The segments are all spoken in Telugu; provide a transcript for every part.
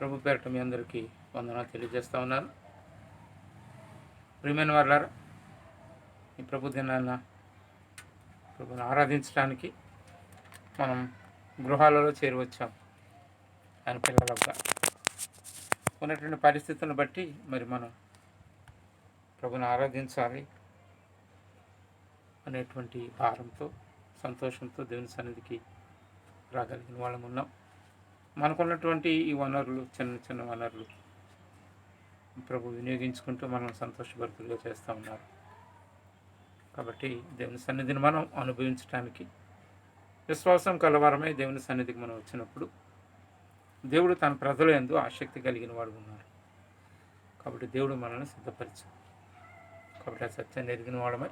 ప్రభు పేరట మీ అందరికీ వందనాలు తెలియజేస్తూ ఉన్నాను. ప్రియమైన వారులారా, ఈ ప్రభు దినాన్న ప్రభుని ఆరాధించడానికి మనం గృహాలలో చేరవచ్చాం. ఆయన పిల్లలుగా ఉన్నటువంటి పరిస్థితులను బట్టి మరి మనం ప్రభుని ఆరాధించాలి అనేటువంటి భారంతో, సంతోషంతో దేవుని సన్నిధికి రాగలిగిన వాళ్ళం ఉన్నాం. మనకున్నటువంటి ఈ వనరులు, చిన్న చిన్న వనరులు ప్రభు వినియోగించుకుంటూ మనం సంతోషభరితులుగా చేస్తూ ఉన్నారు. కాబట్టి దేవుని సన్నిధిని మనం అనుభవించడానికి విశ్వాసం కలవారమై దేవుని సన్నిధికి మనం వచ్చినప్పుడు దేవుడు తన ప్రజల యందు ఆసక్తి కలిగిన వాడు ఉన్నారు. కాబట్టి దేవుడు మనల్ని సిద్ధపరిచాడు. కాబట్టి ఆ సత్యాన్ని ఎరిగిన వాడమై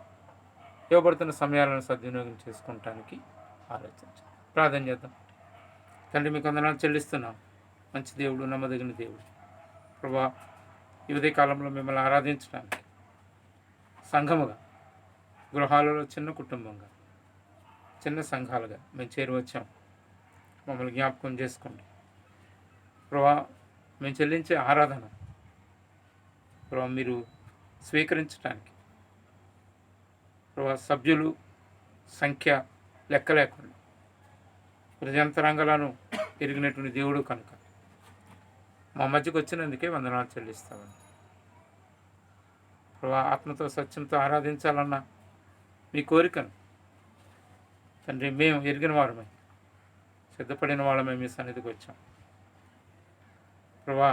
ఇవ్వబడుతున్న సమయాలను సద్వినియోగం చేసుకోవటానికి ఆలోచించాలి. ప్రార్థన చేద్దాం. తండ్రి, మీకు వందనాలు చెల్లిస్తున్నాం. మంచి దేవుడు, నమ్మదగిన దేవుడు ప్రభువా, ఈ ఉదయ కాలంలో మిమ్మల్ని ఆరాధించడానికి సంఘముగా, గృహాలలో చిన్న కుటుంబంగా, చిన్న సంఘాలుగా మేము చేరువచ్చాం. మమ్మల్ని జ్ఞాపకం చేసుకోండి ప్రభువా. మేము చెల్లించే ఆరాధన ప్రభువా మీరు స్వీకరించడానికి ప్రభువా సభ్యులు సంఖ్య లెక్క లేకుండా ప్రజాంతరంగాలను ఎరిగినటువంటి దేవుడు కనుక మా మధ్యకు వచ్చినందుకే వందనాలు చెల్లిస్తామని ప్రభువా. ఆత్మతో సత్యంతో ఆరాధించాలన్న మీ కోరికను తండ్రి మేము ఎరిగిన వారమై, సిద్ధపడిన వాళ్ళమై మీ సన్నిధికి వచ్చాం ప్రభువా.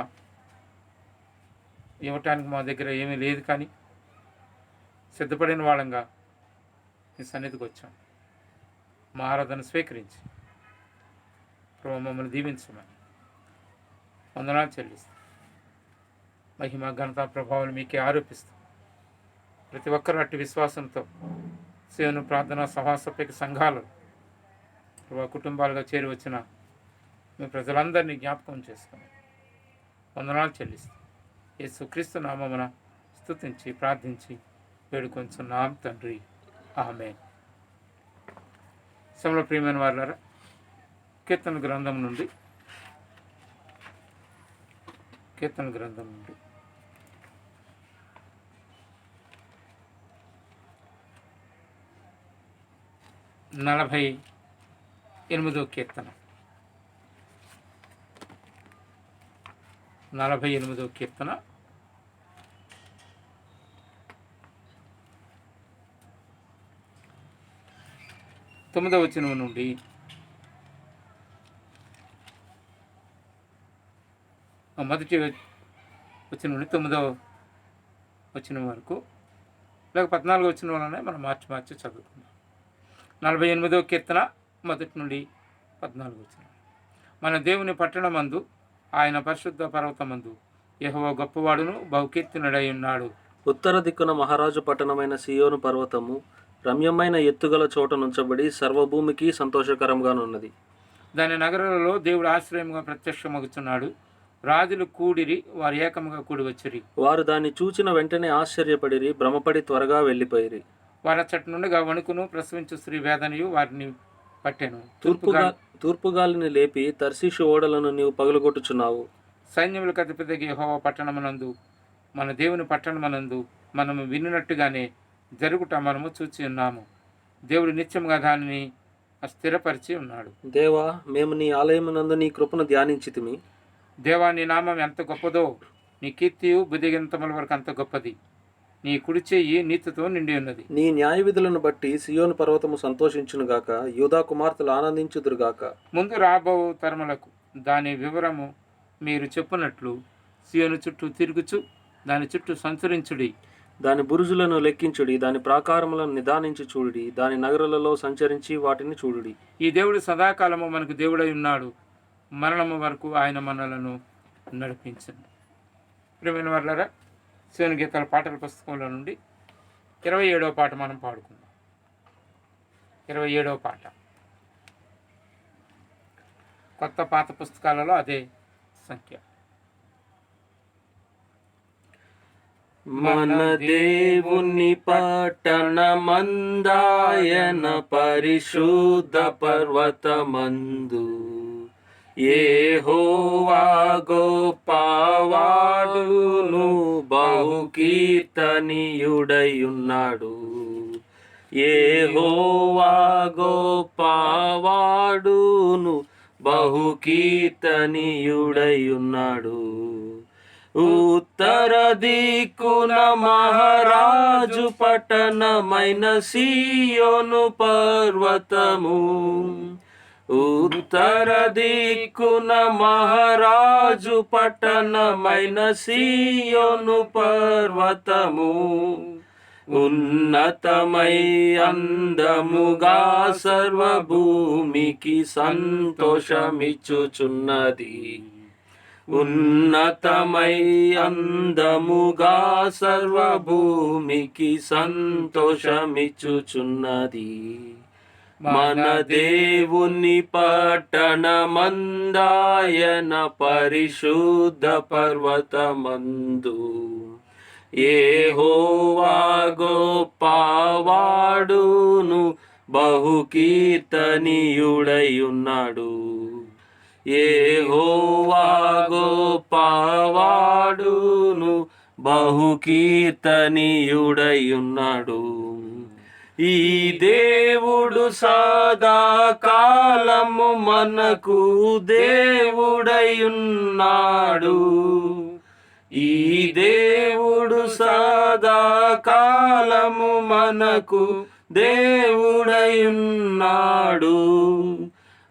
ఇవ్వటానికి మా దగ్గర ఏమీ లేదు, కానీ సిద్ధపడిన వాళ్ళంగా మీ సన్నిధికి వచ్చాం. మా ఆరాధన స్వీకరించి ప్రభువా మమ్మల్ని దీవించమని వందనాలు చెల్లిస్తాం. మహిమ, ఘనత, ప్రభావాలు మీకే ఆరోపిస్తాం. ప్రతి ఒక్కరూ అట్టి విశ్వాసంతో సేవను, ప్రార్థన, సభాసభ్యక సంఘాలు ప్రభువా కుటుంబాలుగా చేరి వచ్చిన మీ ప్రజలందరినీ జ్ఞాపకం చేసుకుని వందనాలు చెల్లిస్తాం. యేసుక్రీస్తు నామమున స్తుతించి ప్రార్థించి వేడుకొంచున్నాం తండ్రి, ఆమేన్. సమల ప్రియమైన వారులారా, కీర్తన గ్రంథం నుండి 48వ కీర్తన 48వ కీర్తన 9వ వచనం నుండి 9వ వచనం వరకు, లేక 14వ వచనం వలన మనం మార్చి చదువుకుందాం. 48వ కీర్తన 1 నుండి 14వ వచనం. మన దేవుని పట్టణమందు, ఆయన పరిశుద్ధ పర్వతమందు యెహోవా గొప్పవాడును బహుకీర్తినుడై ఉన్నాడు. ఉత్తర దిక్కున మహారాజు పట్టణమైన సియోను పర్వతము రమ్యమైన ఎత్తుగల చోట నుంచబడి సర్వభూమికి సంతోషకరంగానున్నది. దాని నగరాలలో దేవుడు ఆశ్రయముగా ప్రత్యక్షమగుచున్నాడు. రాజులు కూడిరి, వారు ఏకముగా కూడి వచ్చిరి. వారు దాన్ని చూచిన వెంటనే ఆశ్చర్యపడిరి, భ్రమపడి త్వరగా వెళ్ళిపోయిరి. వారి అచ్చటి నుండిగా వణుకును, ప్రసవించు స్త్రీ వేదనయు వారిని పట్టెను. తూర్పుగాలిని లేపి తర్షీషు ఓడలను నీవు పగులగొట్టుచున్నావు. సైన్యములకు అధిపతిగా యెహోవా పట్టణమునందు, మన దేవుని పట్టణమునందు మనము వినున్నట్టుగానే జరుగుట మనము చూచి ఉన్నాము. దేవుడు నిత్యముగా దానిని స్థిరపరిచి ఉన్నాడు. దేవా, మేము నీ ఆలయమునందు నీ కృపను ధ్యానించితిమి. దేవా, నీ నామం ఎంత గొప్పదో, నీ కీర్తియు బుద్ధిగంతముల వరకు అంత గొప్పది. నీ కుడి చెయ్యి నీతితో నిండి ఉన్నది. నీ న్యాయ విధులను బట్టి సియోను పర్వతము సంతోషించునుగాక, యూదా కుమార్తెలు ఆనందించుదురుగాక. ముందు రాబో తరములకు దాని వివరము మీరు చెప్పునట్లు సియోను చుట్టూ తిరుగుచు దాని చుట్టూ సంచరించుడి. దాని బురుజులను లెక్కించుడి, దాని ప్రాకారములను నిదానించి చూడుడి, దాని నగరాలలో సంచరించి వాటిని చూడుడి. ఈ దేవుడు సదాకాలము మనకు దేవుడై ఉన్నాడు. మరణము వరకు ఆయన మనలను నడిపించండి. ప్రియమైన వారులారా, సియోను గీతాల పాటల పుస్తకంలో నుండి 27వ పాట మనం పాడుకుందాం. 27వ పాట. కొత్త పాత పుస్తకాలలో అదే సంఖ్య. మన దేవుని పట్టణమందాయన పరిశుద్ధ పర్వతమందు యెహోవా గొప్పవాడును బహుకీర్తనీయుడయున్నాడు. యెహోవా గొప్పవాడును బహుకీర్తనీయుడయున్నాడు. ఉత్తర దిక్కున మహారాజు పట్టణమైన సీయోను పర్వతము, ఉత్తర దిక్కున మహారాజు పట్టణమైన సీయోను పర్వతము, ఉన్నతమై అందముగా సర్వభూమికి సంతోషమిచ్చుచున్నది. ఉన్నతమై అందముగా సర్వభూమికి సంతోషమిచ్చుచున్నది. మన దేవుని పట్టణమందాయన పరిశుద్ధ పర్వతమందు, యెహోవా గొప్పవాడును బహుకీర్తనీయుడయున్నాడు. యెహోవా గొప్పవాడును బహుకీర్తనీయుడయున్నాడు. ఈ దేవుడు సదాకాలము మనకు దేవుడయున్నాడు. ఈ దేవుడు సదాకాలము మనకు దేవుడయున్నాడు.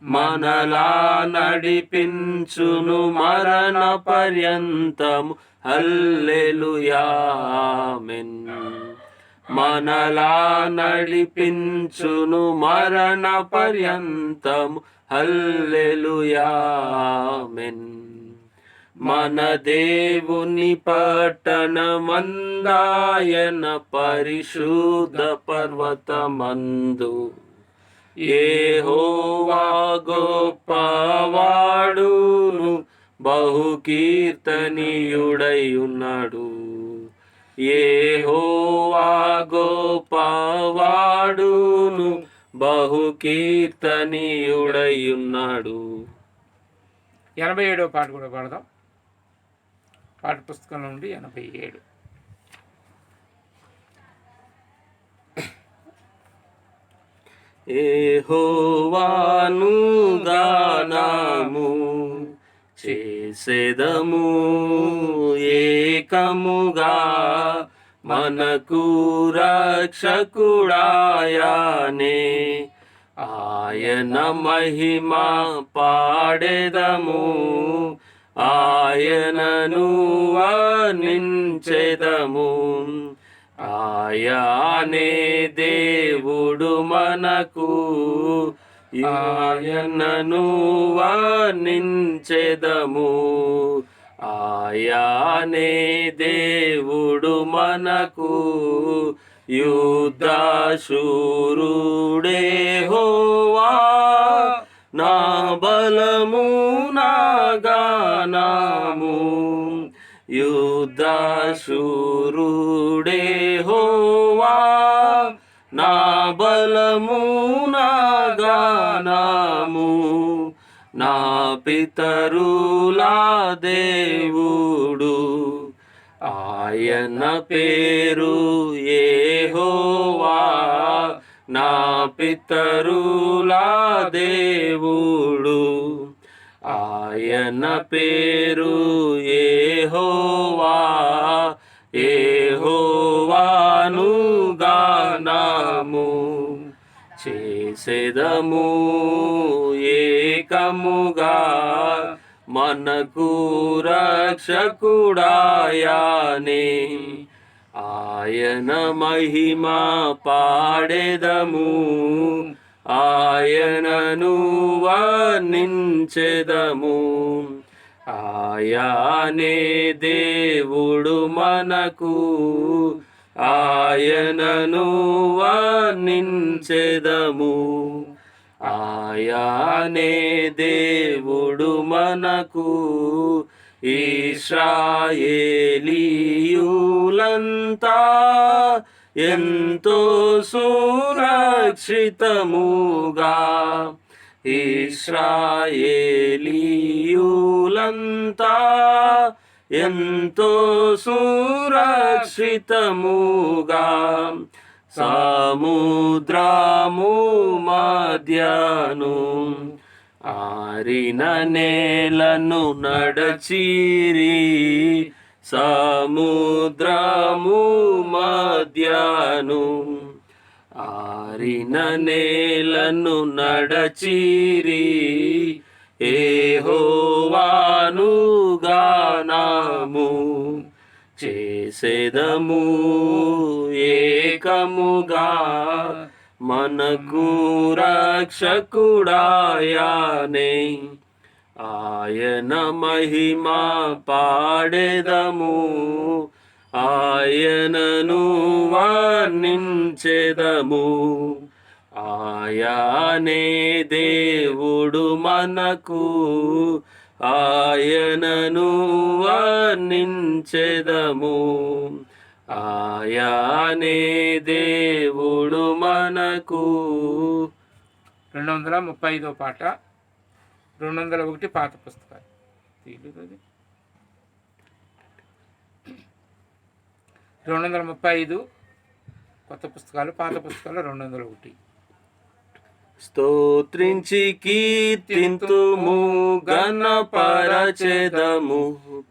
మనలా నడిపించును మరణ పర్యంతము. హల్లెలూయా ఆమేన్. మనలా నడిపించును మరణ పర్యంతము. హల్లెలూయా ఆమేన్. మన దేవుని పట్టణమందాయన పరిశుద్ధ పర్వతమందు, యెహోవా గొప్పవాడును బహుకీర్తనీయుడయున్నాడు. యెహోవా గొప్పవాడును బహుకీర్తనీయుడయున్నాడు. 87వ పాట కూడా పాడదాం. పాట పుస్తకంలో నుండి 87. యెహోవాను గానము చేసెదము ఏకముగా, మనకు రక్షకుడాయనే ఆయన మహిమ పాడెదము, ఆయనను వర్ణించెదము. ఆయనే దేవుడు మనకు, ఆయనను వర్ణించెదము. ఆయనే దేవుడు మనకు, యుద్ధశూరుడే యెహోవా, నా బలము నా గానము. యుద్ధశూరుడే యెహోవా, నా బలము నా గానము. నా పితరుల దేవుడు, ఆయన పేరు యెహోవా. నా పితరుల దేవుడు, ఆయన పేరు యెహోవా. యెహోవాను గానము చేసెదము ఏకముగా, మనకు రక్షకుడాయనే ఆయన మహిమ పాడెదము, ఆయనను వర్ణించెదము. ఆయనే దేవుడు మనకు, ఆయనను వర్ణించెదము. ఆయనే దేవుడు మనకు, ఇశ్రాయేలీయులంతా ఎంతో సురక్షితముగా, ఇశ్రాయేలీయులంతా ఎంతో సురక్షితముగా సముద్రము మధ్యను ఆరిన నేలను నడచిరి, సముద్రము మధ్యను ఆరిన నేలను నడచిరి, యెహోవాను గానము చేసెదము ఏకముగా, మనకు రక్షకుడాయనే ఆయన మహిమ పాడెదము, ఆయనను వర్ణించెదము. ఆయనే దేవుడు మనకు, ఆయనను వర్ణించెదము. ఆయనే దేవుడు మనకు. 235వ పాట, 201 పాత పుస్తకాలు, 235 కొత్త పుస్తకాలు, పాత పుస్తకాలు 201. స్తోత్రించి కీర్తింతుము, గణపరచెదము,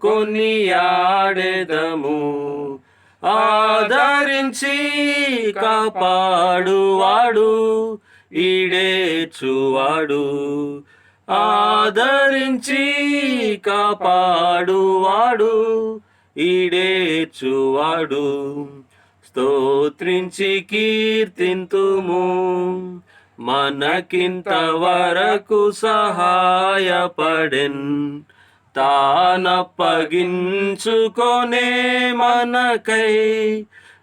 కొనియాడెదము. ఆదరించి కాపాడువాడు, ఈడేర్చువాడు. ఆదరించి కాపాడువాడు, ఈడేర్చువాడు. స్తోత్రించి కీర్తింతుము, మనకింతవరకు సహాయపడెన్. తానప్పగించుకొనే మనకై,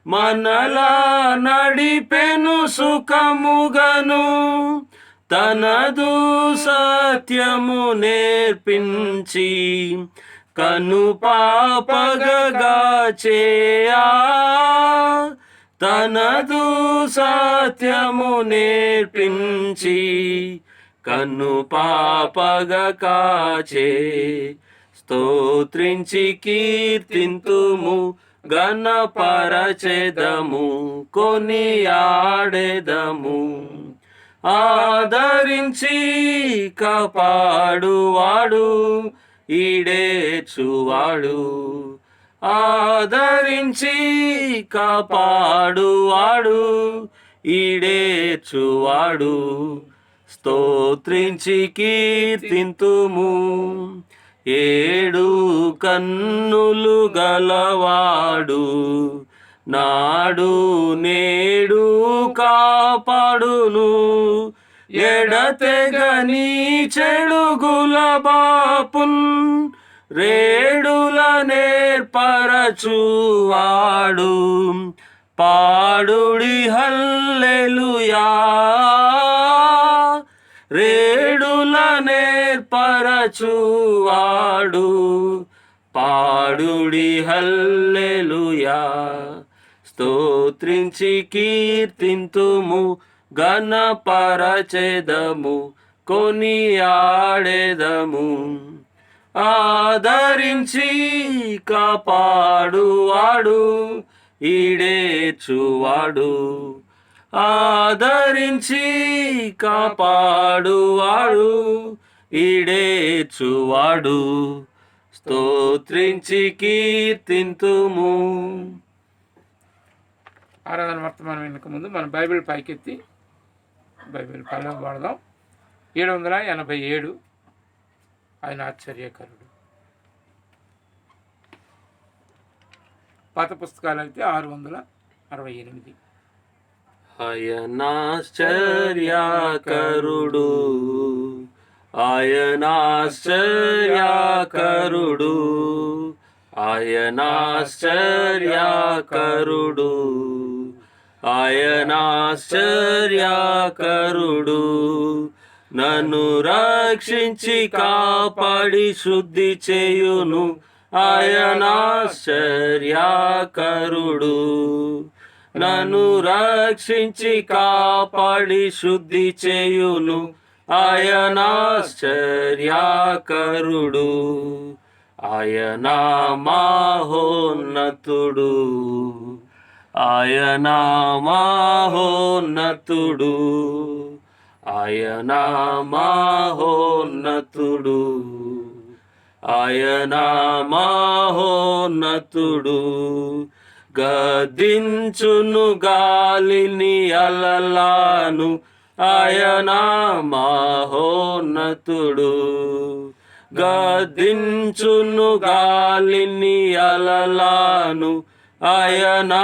మనలా నడిపెను సుఖముగను. తనదు సత్యము నేర్పించి, కను పాపగా చేయా. తనదు సత్యము నేర్పించి, కన్ను పాపగా కాచే. స్తోత్రించి కీర్తింతుము, గణపరచెదము, కొనియాడెదము. ఆదరించి కాపాడువాడు, ఈడేర్చువాడు. ఆదరించి కాపాడువాడు, ఈడేర్చువాడు. స్తోత్రించి కీర్తింతుము, 7 కన్నులు గలవాడు, నాడు నేడు కాపాడును. ఎడతెగని చెడుగుల బాపున్, రేడుల నేర్పరచువాడు. పాడుడి హల్లెలూయా, రేడుల నేర్పరచువాడు. పాడుడి హల్లెలూయా. స్తోత్రించి కీర్తింతుము, గణపరచెదము, కొనియాడెదము. ఆదరించి కాపాడువాడు, ఈడేర్చువాడు. ఆదరించి కాపాడువాడు, ఈడేర్చువాడు. స్తోత్రించి కీర్తింతుము. ఆరాధన వర్తమానం వెనుక ముందు మన బైబిల్ పైకెత్తి బైబిల్ పైన వాడదాం. 787 ఆయన ఆశ్చర్యకరుడు. పాత పుస్తకాలు అయితే 668. ఆయనాశ్చర్యకరుడు, ఆయనాశ్చర్యకరుడు, ఆయనాశ్చర్యకరుడు, ఆయనాశ్చర్యకరుడు. నన్ను రక్షించి కాపాడి శుద్ధి చేయును, ఆయనాశ్చర్యకరుడు. నన్ను రక్షించి కాపాడి శుద్ధి చేయును, ఆయన ఆశ్చర్యకరుడు, ఆయన మహోన్నతుడు, ఆయన మహోన్నతుడు, ఆయన మహోన్నతుడు, ఆయన మహోన్నతుడు. గద్దించును గాలిని అలలాను, ఆయన మహోన్నతుడు. గద్దించును గాలిని అలలాను, ఆయన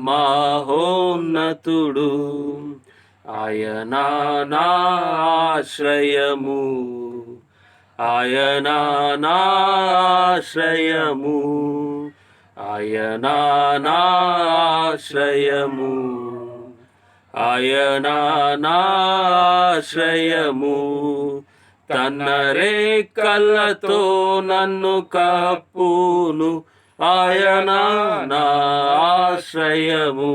మహోన్నతుడు. ఆయన నా ఆశ్రయము, ఆయన నా ఆశ్రయము, ఆయన నా ఆశ్రయము, ఆయన నా ఆశ్రయము. తన రేఖలతో నన్ను కప్పును, ఆయన నా ఆశ్రయము.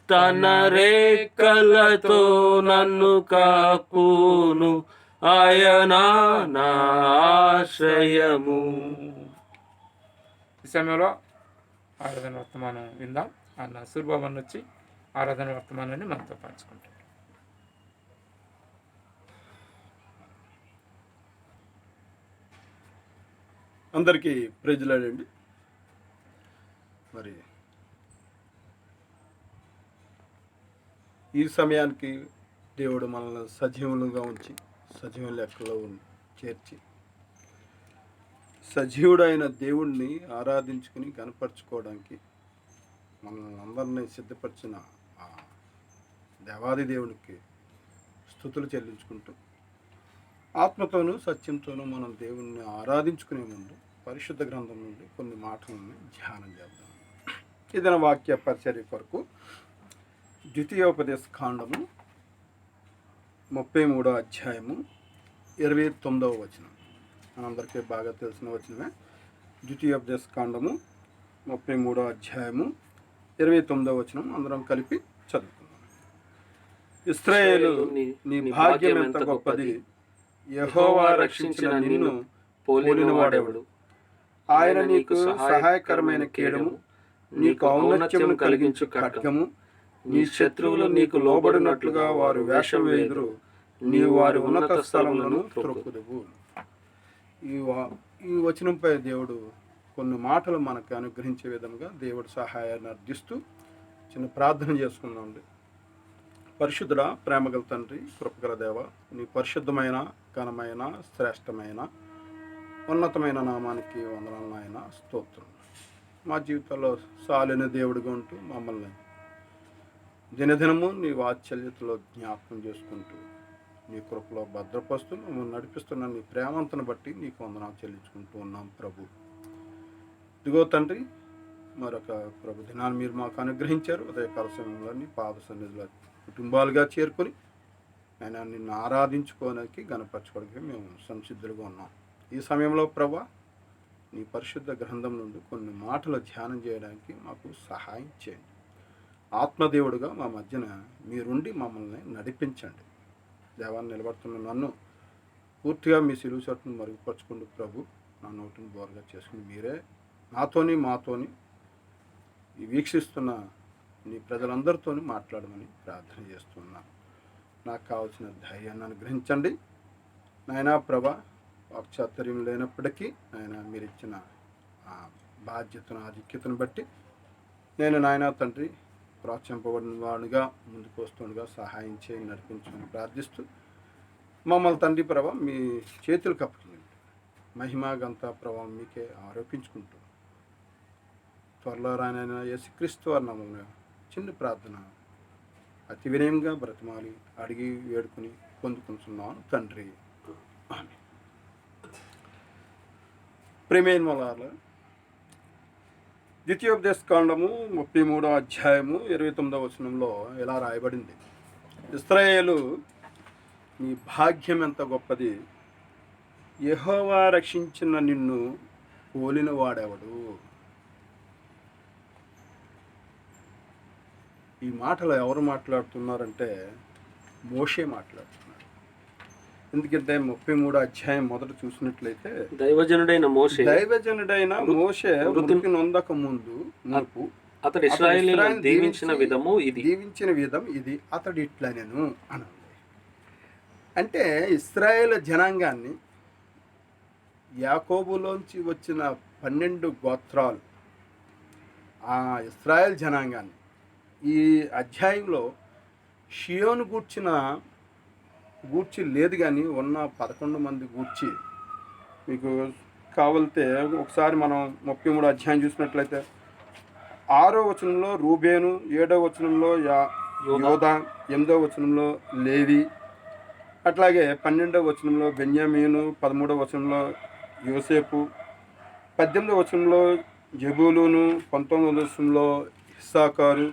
తన రేఖలతో నన్ను కప్పును, ఆయన నా ఆశ్రయము. ఈ సమయంలో ఆరాధన వర్తమానం విందాం. అన్న సూర్యబాబు వచ్చి ఆరాధన వర్తమానాన్ని మనతో పంచుకుంటాం. అందరికీ ప్రైజ్లాడండి. మరి ఈ సమయానికి దేవుడు మనల్ని సజీవులుగా ఉంచి సజీవ లెక్కలో చేర్చి సజీవుడైన దేవుణ్ణి ఆరాధించుకుని కనపరుచుకోవడానికి మనల్ని అందరినీ సిద్ధపరిచిన ఆ దేవాది దేవునికి స్తుతులు చెల్లించుకుంటూ ఆత్మతోనూ సత్యంతోనూ మనం దేవుణ్ణి ఆరాధించుకునే ముందు పరిశుద్ధ గ్రంథం నుండి కొన్ని మాటలను ధ్యానం చేద్దాం. ఇదన వాక్య పరిచర్య కొరకు ద్వితీయోపదేశ కాండము 33వ అధ్యాయము 29వ వచనం. మనందరికీ బాగా తెలిసిన వచనమే. ద్వితీయోపదేశ కాండము 33వ అధ్యాయము 29వ వచనం అందరం కలిపి చదువుకుందాం. ఇశ్రాయేలు, నీ భాగ్యం ఎంత గొప్పది! యెహోవా రక్షించిన నిన్ను పోలిన వాడెవడు? ఆయన నీకు సహాయకరమైన కేడము, నీకు ఔన్నత్యము కలిగించు ఖడ్గము. నీ శత్రువులు నీకు లోబడినట్లుగా వారు వేషం వేయుదురు, నీవు వారి ఉన్నత స్థలములను త్రొక్కుదువు. ఈ వచనంపై దేవుడు కొన్ని మాటలు మనకు అనుగ్రహించే విధంగా దేవుడు సహాయాన్ని అర్థిస్తూ చిన్న ప్రార్థన చేసుకుందామండి. పరిశుద్ధుడ, ప్రేమగల తండ్రి, కృపగల దేవ, నీ పరిశుద్ధమైన, ఘనమైన, శ్రేష్టమైన, ఉన్నతమైన నామానికి వందనాలు నాయన. స్తోత్రం. మా జీవితంలో సాలిన దేవుడిగా ఉంటూ మమ్మల్ని దినదినము నీ వాత్సల్యతలో జ్ఞాపకం చేసుకుంటూ నీ కృపలో భద్రపరుస్తూ మమ్మల్ని నడిపిస్తున్న నీ ప్రేమంతను బట్టి నీకు వందనాలు చెల్లించుకుంటూ ఉన్నాం ప్రభు. ఇదిగో తండ్రి, మరొక ప్రభు దినాన్ని మీరు మాకు అనుగ్రహించారు. ఉదయకాల సమయంలో నీ పాద సన్నిధిలో కుటుంబాలుగా చేరుకొని ఆయన నిన్ను ఆరాధించుకోవడానికి, గణపరచుకోవడానికి మేము సంసిద్ధులుగా ఉన్నాం. ఈ సమయంలో ప్రభా, నీ పరిశుద్ధ గ్రంథం నుండి కొన్ని మాటలు ధ్యానం చేయడానికి మాకు సహాయం చేయండి. ఆత్మదేవుడుగా మా మధ్యన మీరుండి మమ్మల్ని నడిపించండి. దేవాన్ని నిలబడుతున్న నన్ను పూర్తిగా మీ సిలువ చట్టును మరుగుపరచుకుంటూ ప్రభు, నా నోటిని బోరగా చేసుకుని మీరే నాతోని మాతోని ఈ వీక్షిస్తున్న నీ ప్రజలందరితోని మాట్లాడమని ప్రార్థన చేస్తున్నాను. నాకు కావాల్సిన ధైర్యాన్ని అనుగ్రహించండి నాయనా. ప్రభా, వాక్చాతుర్యం లేనప్పటికీ నాయన మీరు ఇచ్చిన బాధ్యతను, ఆధిక్యతను బట్టి నేను నాయనా తండ్రి ప్రోత్సహింపబడిన వాడుగా ముందుకు వస్తుండగా సహాయం చేయి, నడిపించమని ప్రార్థిస్తూ మమ్మల్ని తండ్రి ప్రభా మీ చేతులకు అప్పగించండి. మహిమ గంత ప్రభావం మీకే ఆరోపించుకుంటూ త్వరలో రానైన యేసుక్రీస్తు వారి నామమున చిన్న ప్రార్థన అతి వినయంగా బ్రతిమాలి అడిగి వేడుకుని పొందుకుంటున్నాను తండ్రి. ఆమేన్. ప్రేమైన వాళ్ళ ద్వితీయోపదేశ కాండము 33వ అధ్యాయము 29వ వచనంలో ఇలా రాయబడింది. ఇశ్రాయేలు, నీ భాగ్యం ఎంత గొప్పది! యెహోవా రక్షించిన నిన్ను పోలిన వాడెవడు? ఈ మాటలు ఎవరు మాట్లాడుతున్నారంటే మోషే మాట్లాడుతున్నాడు. ఎందుకంటే 33 అధ్యాయం మొదట చూసినట్లయితే దైవజనుడైన మోషే దైవజనుడైన మోషే మృతి నొందక ముందు మునుపు అతడు ఇశ్రాయేలీయులను దీవించిన విధము ఇది. దీవించిన విధం ఇది, అతడు ఇట్లనెను అనండి. అంటే ఇశ్రాయేల్ జనాంగాన్ని, యాకోబులోంచి వచ్చిన 12 గోత్రాలు, ఆ ఇశ్రాయేల్ జనాంగాన్ని ఈ అధ్యాయంలో షియోను గూర్చి లేదు, కానీ ఉన్న 11 మంది గూర్చి మీకు కావాలితే ఒకసారి మనం 33 అధ్యాయం చూసినట్లయితే 6వ వచనంలో రూబేను, 7వ వచనంలో యోదా, 8వ వచనంలో లేవి, అట్లాగే 12వ వచనంలో బెన్యామీను, 13వ వచనంలో యోసేపు, 18వ వచనంలో జబూలూను, 19వ వచనంలో ఇస్సాకారు,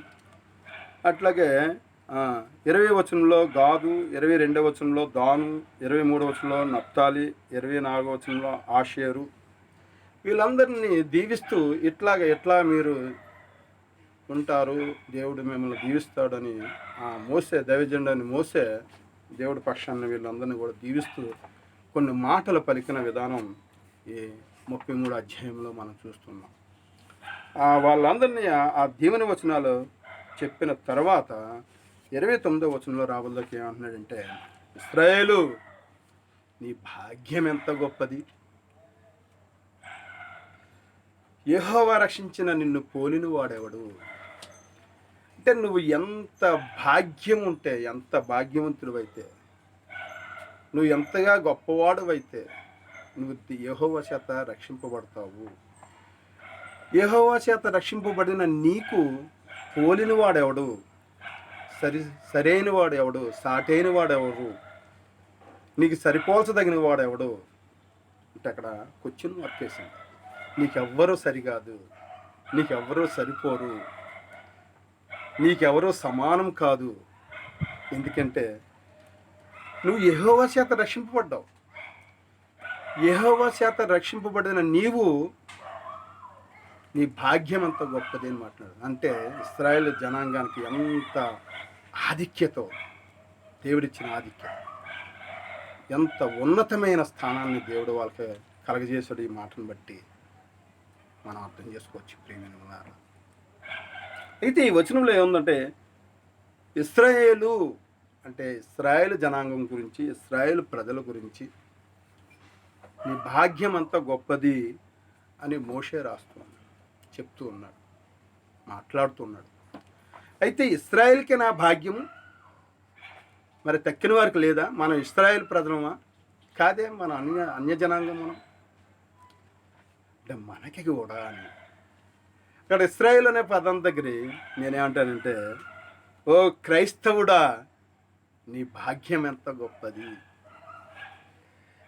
అట్లాగే 20వ వచనంలో గాదు, 22వ వచనంలో దాను, 23వ వచనంలో నప్తాలి, 24వ వచనంలో ఆషేరు. వీళ్ళందరినీ దీవిస్తూ ఎట్లా మీరు ఉంటారు, దేవుడు మిమ్మల్ని దీవిస్తాడని మోసే, దైవజనుడని మోసే దేవుడి పక్షాన్ని వీళ్ళందరినీ కూడా దీవిస్తూ కొన్ని మాటలు పలికిన విధానం ఈ 33 అధ్యాయంలో మనం చూస్తున్నాం. వాళ్ళందరినీ ఆ దీవెన వచనాలు చెప్పిన తర్వాత 29వ వచనంలో రాబోలోకి ఏమంటున్నాడంటే, ఇశ్రాయేలు నీ భాగ్యం ఎంత గొప్పది, యెహోవా రక్షించిన నిన్ను పోలిన వాడెవడు. అంటే నువ్వు ఎంత భాగ్యం ఉంటే, ఎంత భాగ్యవంతుడివైతే, నువ్వు ఎంతగా గొప్పవాడువైతే నువ్వు యెహోవా చేత రక్షింపబడతావు. యెహోవా చేత రక్షింపబడిన నీకు పోలిన వాడెవడు, సరైన వాడు ఎవడు, సాటైన వాడెవడు, నీకు సరిపోల్చదగిన వాడెవడు అంటే అక్కడ క్వశ్చన్ మార్క్ వేసింది. నీకెవ్వరూ సరికాదు, నీకెవ్వరూ సరిపోరు, నీకెవరూ సమానం కాదు. ఎందుకంటే నువ్వు యెహోవా చేత రక్షింపబడ్డావు. యెహోవా చేత రక్షింపబడిన నీవు, నీ భాగ్యం అంత గొప్పది అని మాట్లాడు. అంటే ఇశ్రాయేల్ జనాంగానికి ఎంత ఆధిక్యతో, దేవుడిచ్చిన ఆధిక్యత, ఎంత ఉన్నతమైన స్థానాన్ని దేవుడు వాళ్ళకి కలగజేసాడు. ఈ మాటను బట్టి మనం అర్థం చేసుకోవచ్చు ప్రియమైన వారు. అయితే ఈ వచనంలో ఏముందంటే, ఇశ్రాయేలు అంటే ఇశ్రాయేల్ జనాంగం గురించి, ఇశ్రాయేల్ ప్రజల గురించి నీ భాగ్యం అంత గొప్పది అని మోషే చెప్తూ ఉన్నాడు, మాట్లాడుతున్నాడు. అయితే ఇశ్రాయేల్కి నా భాగ్యము మరి తక్కిన వారికి లేదా? మనం ఇశ్రాయేల్ ప్రజలమా? కాదే, మన అన్య జనాంగం మనం. అంటే మనకి కూడా అని అక్కడ ఇశ్రాయేల్ అనే పదం దగ్గర నేనేమంటానంటే, ఓ క్రైస్తవుడా నీ భాగ్యం ఎంత గొప్పది,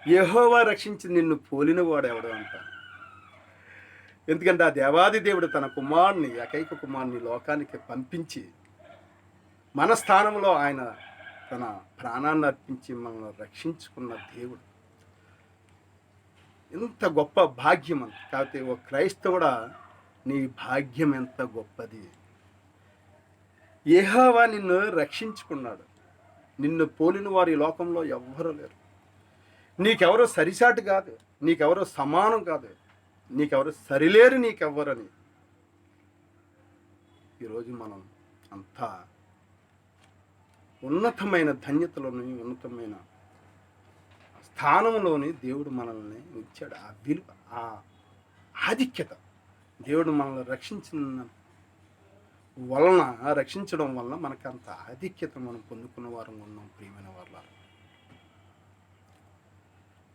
యెహోవా రక్షించి నిన్ను పోలిన వాడు ఎవడు అంటాను. ఎందుకంటే ఆ దేవాది దేవుడు తన కుమారుని, ఏకైక కుమారుని లోకానికి పంపించి మన స్థానంలో ఆయన తన ప్రాణాన్ని అర్పించి మనల్ని రక్షించుకున్న దేవుడు. ఎంత గొప్ప భాగ్యం అంత. కాకపోతే ఓ క్రైస్తవుడా నీ భాగ్యం ఎంత గొప్పది, యెహోవా నిన్ను రక్షించుకున్నాడు. నిన్ను పోలిన వారు ఈ లోకంలో ఎవ్వరూ లేరు. నీకెవరో సరిసాటి కాదు, నీకెవరో సమానం కాదు, నీకెవరు సరిలేరు, నీకెవ్వరని. ఈరోజు మనం అంతా ఉన్నతమైన ధన్యతలోని, ఉన్నతమైన స్థానంలోని దేవుడు మనల్ని ఉంచాడు. ఆ విలువ, ఆ ఆధిక్యత, దేవుడు మనల్ని రక్షించడం వలన మనకు అంత ఆధిక్యత మనం పొందుకున్న వారం ఉన్నాం ప్రియమైన వాళ్ళ.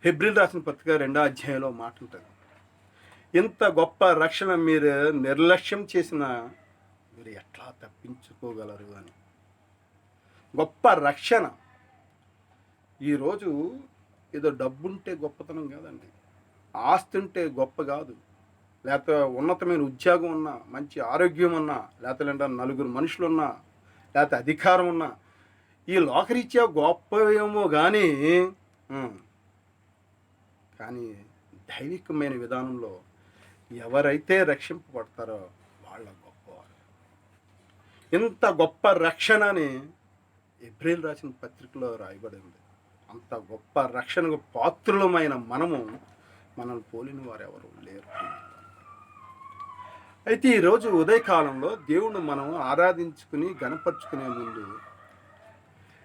హెబ్రీయులకు రాసిన పత్రిక 2వ అధ్యాయంలో మాట ఉంటుంది, ఇంత గొప్ప రక్షణ మీరు నిర్లక్ష్యం చేసిన మీరు ఎట్లా తప్పించుకోగలరు అని. గొప్ప రక్షణ. ఈరోజు ఏదో డబ్బుంటే గొప్పతనం కాదండి, ఆస్తి ఉంటే గొప్ప కాదు, లేకపోతే ఉన్నతమైన ఉద్యోగం ఉన్నా, మంచి ఆరోగ్యం ఉన్నా, లేకపోతే నలుగురు మనుషులు ఉన్నా, లేకపోతే అధికారం ఉన్నా, ఈ లోకరీత్యా గొప్పవేమో కానీ దైవికమైన విధానంలో ఎవరైతే రక్షింపబడతారో వాళ్ళ గొప్పవారు. ఇంత గొప్ప రక్షణ అని హెబ్రీయులకు రాసిన పత్రికలో రాయబడి ఉంది. అంత గొప్ప రక్షణకు పాత్రులమైన మనము మనల్ని పోలిన వారు ఎవరు లేరు. అయితే ఈరోజు ఉదయకాలంలో దేవుణ్ణి మనం ఆరాధించుకుని గణపరుచుకునే ముందు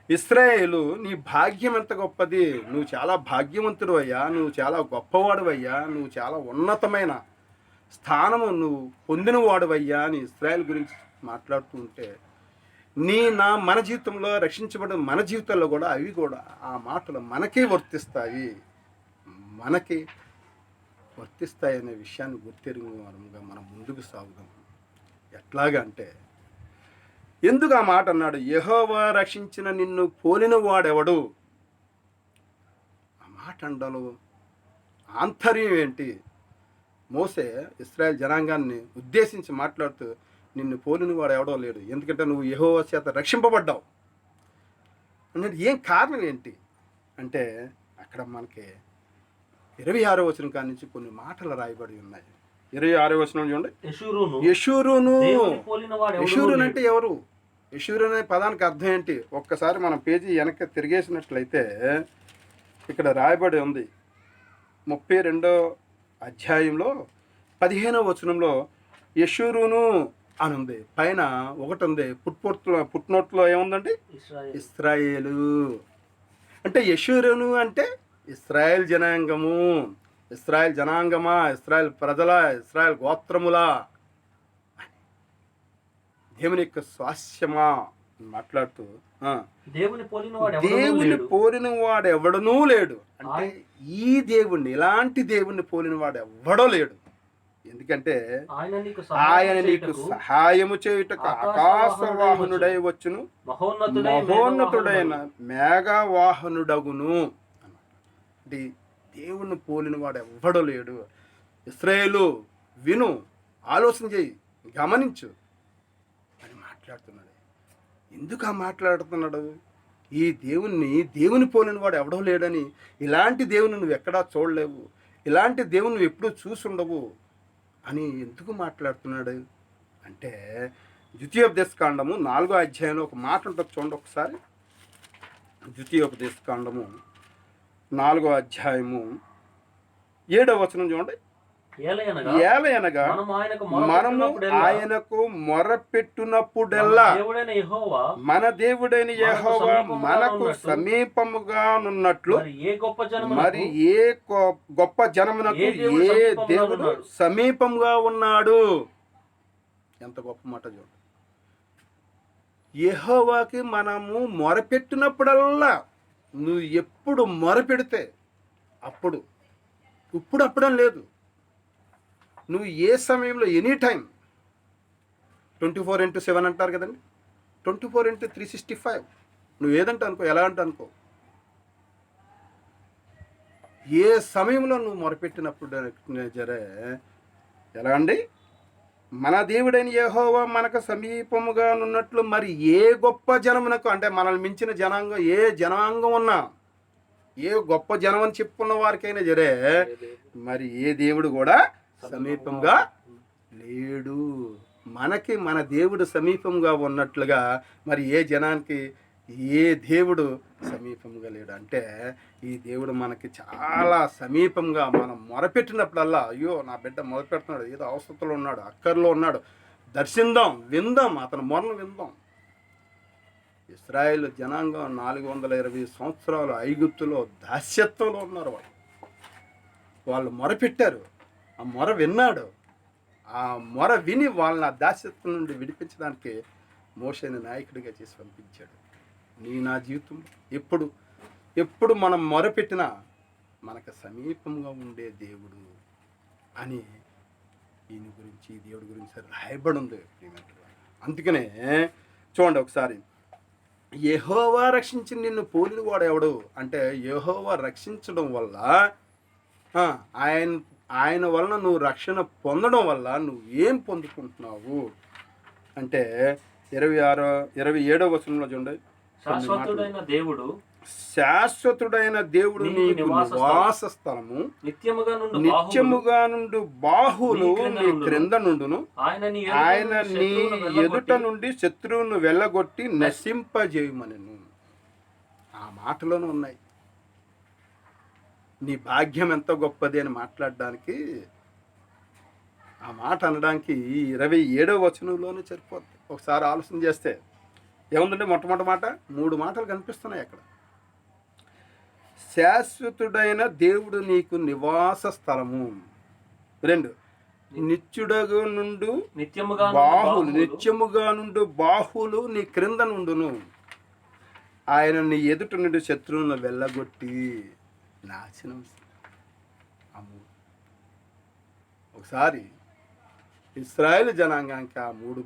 ఇశ్రాయేలు, నీ భాగ్యం ఎంత గొప్పది, నువ్వు చాలా భాగ్యవంతుడు అయ్యా, నువ్వు చాలా గొప్పవాడు అయ్యా, నువ్వు చాలా ఉన్నతమైన స్థానము నువ్వు పొందినవాడు అని ఇశ్రాయేల్ గురించి మాట్లాడుతూ ఉంటే మన జీవితంలో రక్షించబడిన మన జీవితంలో కూడా అవి కూడా ఆ మాటలు మనకే వర్తిస్తాయి అనే విషయాన్ని గుర్తెరిగిన వారముగా మనం ముందుకు సాగుదాం. ఎట్లాగంటే ఎందుకు ఆ మాట అన్నాడు? యెహోవా రక్షించిన నిన్ను పోలిన వాడెవడు? ఆ మాట అండలో ఆంతర్యం ఏంటి? మోసే ఇశ్రాయేల్ జనాంగాన్ని ఉద్దేశించి మాట్లాడుతూ నిన్ను పోలిన వాడు ఎవడో లేడు, ఎందుకంటే నువ్వు యెహోవా చేత రక్షింపబడ్డావు అన్నది. ఏం కారణం ఏంటి అంటే అక్కడ మనకి 26వ వచనం కాడి నుంచి కొన్ని మాటలు రాయబడి ఉన్నాయి. 26వ వచనం చూడండి. యెషూరును అంటే ఎవరు? యెషూరు అనే పదానికి అర్థం ఏంటి? ఒక్కసారి మనం పేజీ వెనక్కి తిరిగేసినట్లయితే ఇక్కడ రాయబడి ఉంది 32వ అధ్యాయంలో 15వ వచనంలో యెషూరును అని ఉంది. పైన ఒకటి ఉంది, పుట్నోట్లో ఏముందండి? ఇశ్రాయేలు. అంటే యెషూరును అంటే ఇశ్రాయేల్ జనాంగము. ఇశ్రాయేల్ జనాంగమా, ఇశ్రాయేల్ ప్రజల, ఇశ్రాయేల్ గోత్రములా, దేవుని యొక్క స్వాస్యమా మాట్లాడుతూ దేవుని పోలిన వాడు ఎవడనూ లేడు. అంటే ఈ దేవుణ్ణి, ఇలాంటి దేవుణ్ణి పోలిన వాడు ఎవడో లేడు. ఎందుకంటే ఆయన నీకు సహాయము చేయుటకు ఆకాశవాహనుడై వచ్చును, మహోన్నతుడైన మేఘవాహనుడగును. అంటే దేవుణ్ణి పోలిన వాడు ఎవ్వడో లేడు. ఇశ్రాయేలు విను, ఆలోచన చేయి, గమనించు అని మాట్లాడుతున్నాడు. ఎందుకు ఆ మాట్లాడుతున్నాడు? ఈ దేవుని పోలిన వాడు ఎవడో లేడని. ఇలాంటి దేవుని నువ్వు ఎక్కడా చూడలేవు, ఇలాంటి దేవుని నువ్వు ఎప్పుడూ చూసుండవు అని ఎందుకు మాట్లాడుతున్నాడు అంటే ద్వితీయోపదేశకాండము 4వ అధ్యాయంలో ఒక మాట ఉంటుంది చూడండి ఒకసారి. ద్వితీయోపదేశకాండము 4వ అధ్యాయము 7వ వచనం చూడండి. ఏలయనగా మనము ఆయనకు మొరపెట్టునప్పుడెల్లా మన దేవుడైన యెహోవా మనకు సమీపముగా నున్నట్లు మరి ఏ గొప్ప జనమునకు ఏ దేవుడు సమీపంగా ఉన్నాడు. ఎంత గొప్ప మాట చూడండి. యెహోవాకి మనము మొరపెట్టినప్పుడల్లా, నువ్వు ఎప్పుడు మొరపెడితే అప్పుడు, ఇప్పుడప్పుడం లేదు, నువ్వు ఏ సమయంలో, ఎనీ టైం, 24/7 అంటారు కదండి, 24/365, నువ్వు ఏదంటే అనుకో, ఎలా అంటే అనుకో, ఏ సమయంలో నువ్వు మొరపెట్టినప్పుడు జరే ఎలా అండి, మన దేవుడైన యెహోవా మనకు సమీపముగా ఉన్నట్లు మరి ఏ గొప్ప జనమునకు, అంటే మనల్ని మించిన జనాంగం, ఏ జనాంగం ఉన్నా, ఏ గొప్ప జనం అని చెప్పుకున్న వారికైనా జరే మరి ఏ దేవుడు కూడా సమీపంగా లేడు. మనకి మన దేవుడు సమీపంగా ఉన్నట్లుగా మరి ఏ జనానికి ఏ దేవుడు సమీపంగా లేడు. అంటే ఈ దేవుడు మనకి చాలా సమీపంగా, మనం మొరపెట్టినప్పుడల్లా, అయ్యో నా బిడ్డ మొరపెడుతున్నాడు, ఏదో అవసరంలో ఉన్నాడు, అక్కర్లో ఉన్నాడు, దర్శిందాం, విందాం, అతను మొరను విందాం. ఇశ్రాయేలు జనాంగం 420 సంవత్సరాలు ఐగుప్తులో దాస్యత్వంలో ఉన్నారు. వాళ్ళు మొరపెట్టారు, ఆ మొర విన్నాడు. ఆ మొర విని వాళ్ళని ఆ దాస్యత్వం నుండి విడిపించడానికి మోషేని నాయకుడిగా చేసి పంపించాడు. నా జీవితం ఎప్పుడు మనం మొరపెట్టినా మనకు సమీపంగా ఉండే దేవుడు అని ఈయన గురించి, ఈ దేవుడి గురించి రాయబడి ఉంది. అందుకనే చూడండి ఒకసారి, యెహోవా రక్షించి నిన్ను పోలిన వాడు ఎవడు అంటే, యెహోవా రక్షించడం వల్ల, ఆయన వలన నువ్వు రక్షణ పొందడం వల్ల నువ్వు ఏం పొందుకుంటున్నావు అంటే 27వ వచనంలో చూడండి. శాశ్వతుడైన దేవుడు నీకు నివాస స్థలము, నిత్యముగా నుండి బాహులు నీ క్రింద నుండును, ఆయన నీ ఎదుట నుండి శత్రువును వెళ్ళగొట్టి నశింపజేయమనెను. ఆ మాటలోనే ఉన్నాయి. నీ భాగ్యం ఎంత గొప్పది అని మాట్లాడడానికి, ఆ మాట అనడానికి 27వ వచనంలోనే సరిపోద్ది. ఒకసారి ఆలోచన చేస్తే ఏముందంటే మొట్టమొదటి మాట 3 మాటలు కనిపిస్తున్నాయి అక్కడ. శాశ్వతుడైన దేవుడు నీకు నివాస స్థలము. 2, నిత్యుడగు నుండు నిత్యముగా నుండు బాహులు నీ క్రింద నుండును. ఆయన నీ ఎదుట నుండి శత్రువులను వెళ్ళగొట్టి నాశనం. అమ్ము ఒకసారి ఇశ్రాయేలు జనాంగానికి ఆ 3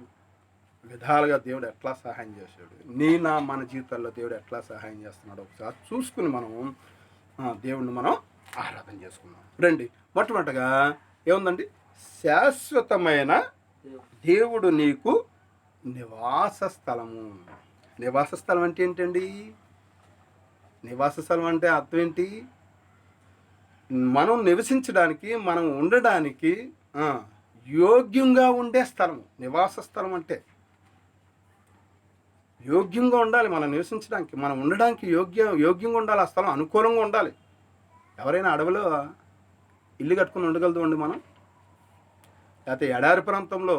విధాలుగా దేవుడు ఎట్లా సహాయం చేశాడు, మన జీవితాల్లో దేవుడు ఎట్లా సహాయం చేస్తున్నాడు ఒకసారి చూసుకుని మనం దేవుడిని మనం ఆరాధన చేసుకున్నాం. రండి, మొట్టమొదటిగా ఏముందండి? శాశ్వతమైన దేవుడు నీకు నివాస స్థలము. నివాస స్థలం అంటే ఏంటండి? నివాస స్థలం అంటే అర్థం ఏంటి? మనం నివసించడానికి, మనం ఉండడానికి యోగ్యంగా ఉండే స్థలం నివాస స్థలం అంటే. యోగ్యంగా ఉండాలి మనం నివసించడానికి, మనం ఉండడానికి యోగ్యంగా ఉండాలి. ఆ స్థలం అనుకూలంగా ఉండాలి. ఎవరైనా అడవిలో ఇల్లు కట్టుకుని ఉండగలదు అండి మనం? లేకపోతే ఎడారి ప్రాంతంలో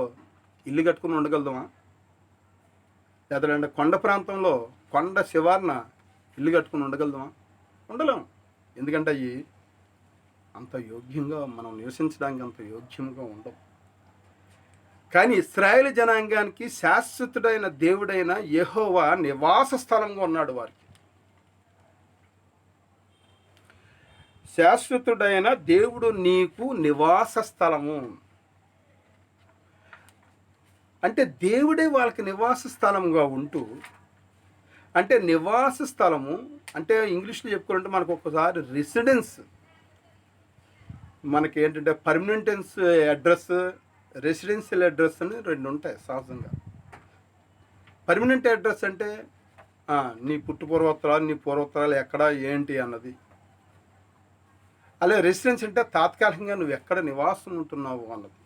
ఇల్లు కట్టుకుని ఉండగలుగుతామా? లేదంటే కొండ ప్రాంతంలో, కొండ శివార్న ఇల్లు కట్టుకుని ఉండగలుగుతామా? ఉండలేము. ఎందుకంటే అవి అంత యోగ్యంగా, మనం నివసించడానికి అంత యోగ్యంగా ఉండవు. కానీ ఇశ్రాయేలు జనాంగానికి శాశ్వతుడైన దేవుడైన యెహోవా నివాస స్థలంగా ఉన్నాడు వారికి. శాశ్వతుడైన దేవుడు నీకు నివాస స్థలము అంటే దేవుడే వాళ్ళకి నివాస స్థలంగా ఉంటూ, అంటే నివాస స్థలము అంటే ఇంగ్లీష్లో చెప్పుకోవాలంటే మనకు ఒక్కసారి రెసిడెన్స్, మనకి ఏంటంటే పర్మనెంటెన్స్ అడ్రస్, రెసిడెన్షియల్ అడ్రస్ అని 2 ఉంటాయి సహజంగా. పర్మనెంట్ అడ్రస్ అంటే నీ పుట్టుపూర్వోత్తరాలు, నీ పూర్వోత్తరాలు ఎక్కడ ఏంటి అన్నది. అలాగే రెసిడెన్స్ అంటే తాత్కాలికంగా నువ్వు ఎక్కడ నివాసం ఉంటున్నావు అన్నది.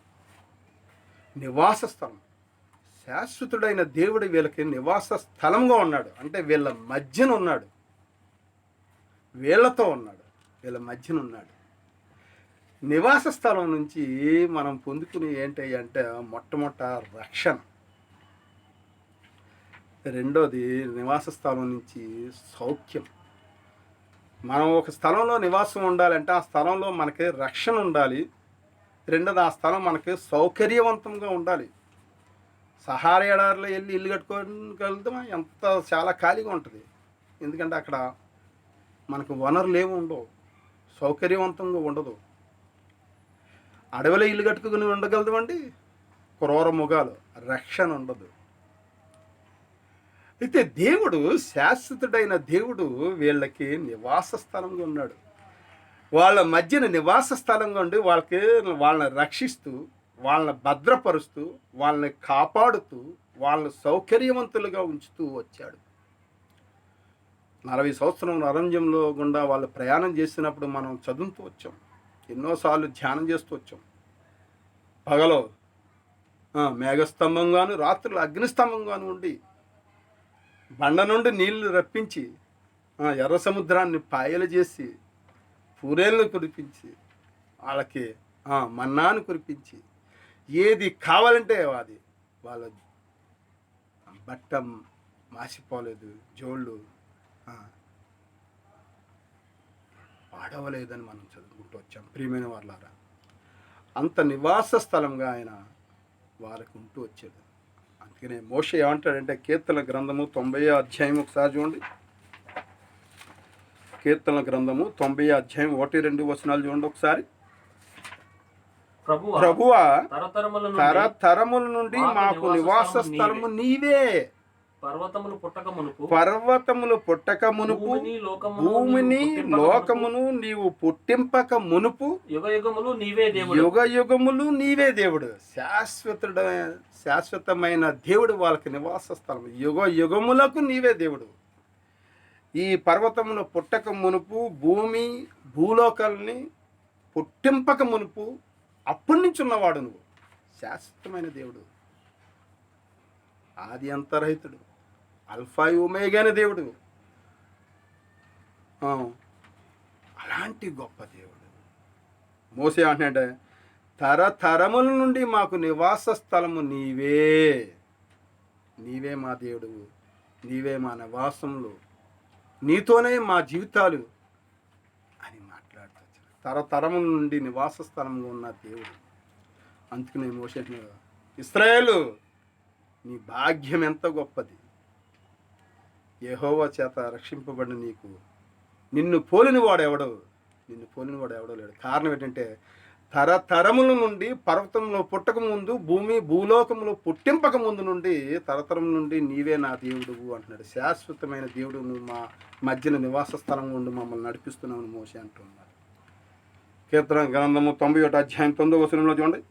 నివాస స్థలం. శాశ్వతుడైన దేవుడు వీళ్ళకి నివాస స్థలంగా ఉన్నాడు. అంటే వీళ్ళ మధ్యన ఉన్నాడు, వీళ్ళతో ఉన్నాడు, వీళ్ళ మధ్యన ఉన్నాడు. నివాస స్థలం నుంచి మనం పొందుకుని ఏంటి అంటే మొట్టమొదట రక్షణ. రెండోది నివాస స్థలం నుంచి సౌఖ్యం. మనం ఒక స్థలంలో నివాసం ఉండాలంటే ఆ స్థలంలో మనకి రక్షణ ఉండాలి. రెండోది ఆ స్థలం మనకి సౌకర్యవంతంగా ఉండాలి. సహారా ఎడారిలో వెళ్ళి ఇల్లు కట్టుకోగలుగుతామా? చాలా ఖాళీగా ఉంటుంది. ఎందుకంటే అక్కడ మనకు వనరులు ఏమి ఉండవు, సౌకర్యవంతంగా ఉండదు. అడవిలో ఇల్లు కట్టుకుని ఉండగలుగుతామండి? క్రూర మృగాలు, రక్షణ ఉండదు. అయితే దేవుడు, శాశ్వతుడైన దేవుడు వీళ్ళకి నివాస స్థలంగా ఉన్నాడు. వాళ్ళ మధ్యన నివాస స్థలంగా ఉండి వాళ్ళని రక్షిస్తూ, వాళ్ళని భద్రపరుస్తూ, వాళ్ళని కాపాడుతూ, వాళ్ళని సౌకర్యవంతులుగా ఉంచుతూ వచ్చాడు. 40 సంవత్సరం అరణ్యంలో గుండా వాళ్ళు ప్రయాణం చేసినప్పుడు మనం చదువుతూ వచ్చాం, ఎన్నోసార్లు ధ్యానం చేస్తూ వచ్చాం. పగలో మేఘస్తంభంగాను, రాత్రులు అగ్నిస్తంభంగాను ఉండి బండ నుండి నీళ్లు రప్పించి, ఎర్ర సముద్రాన్ని పాయలు చేసి, పూరేలను కురిపించి, వాళ్ళకి మన్నాను కురిపించి, ఏది కావాలంటే అది, వాళ్ళ బట్ట మాసిపోలేదు, జోళ్ళు పాడవలేదని మనం చదువుకుంటూ వచ్చాం. ప్రియమైన వాళ్ళారా, అంత నివాస స్థలంగా ఆయన వారికి ఉంటూ వచ్చాడు. అందుకనే మోషే ఏమంటాడంటే కీర్తన గ్రంథము 90వ అధ్యాయం ఒకసారి చూడండి. కీర్తన గ్రంథము 90వ అధ్యాయం 1-2 వచనాలు చూడండి ఒకసారి. ప్రభువా, తరతరముల నుండి మాకు నివాస స్థలము నీవే. పర్వతములు పుట్టక మునుపు, భూమిని లోకమును నీవు పుట్టింపక మునుపు, యుగ యుగములు నీవే దేవుడు. శాశ్వతమైన దేవుడు వాళ్ళకి నివాస స్థలం. యుగ యుగములకు నీవే దేవుడు. ఈ పర్వతములు పుట్టక మునుపు, భూలోకాలని పుట్టింపక మునుపు అప్పటి నుంచి ఉన్నవాడు నువ్వు. శాశ్వతమైన దేవుడు, ఆది అంతరహితుడు, అల్ఫా ఒమేగా అనే దేవుడు. అలాంటి గొప్ప దేవుడు. మోసే అంటున్నాడే, తరతరముల నుండి మాకు నివాస స్థలము నీవే, నీవే మా దేవుడు, నీవే మా నివాసములు, నీతోనే మా జీవితాలు అని మాట్లాడుతూ తరతరముల నుండి నివాస స్థలంగా ఉన్న దేవుడు. అందుకనే మోసే ఇశ్రాయేలు నీ భాగ్యం ఎంత గొప్పది, యెహోవా చేత రక్షింపబడిన నీకు నిన్ను పోలిన వాడెవడో లేడు. కారణం ఏంటంటే తరతరముల నుండి పర్వతంలో పుట్టక ముందు, భూలోకంలో పుట్టింపక ముందు నుండి, తరతరం నుండి నీవే నా దేవుడు అంటున్నాడు. శాశ్వతమైన దేవుడు, నువ్వు మా మధ్యన నివాస స్థలంగా ఉండి మమ్మల్ని నడిపిస్తున్నావు మోసే అంటున్నాడు. కీర్తన గ్రంథము 91 అధ్యాయం 9వ వచనంలో చూడండి,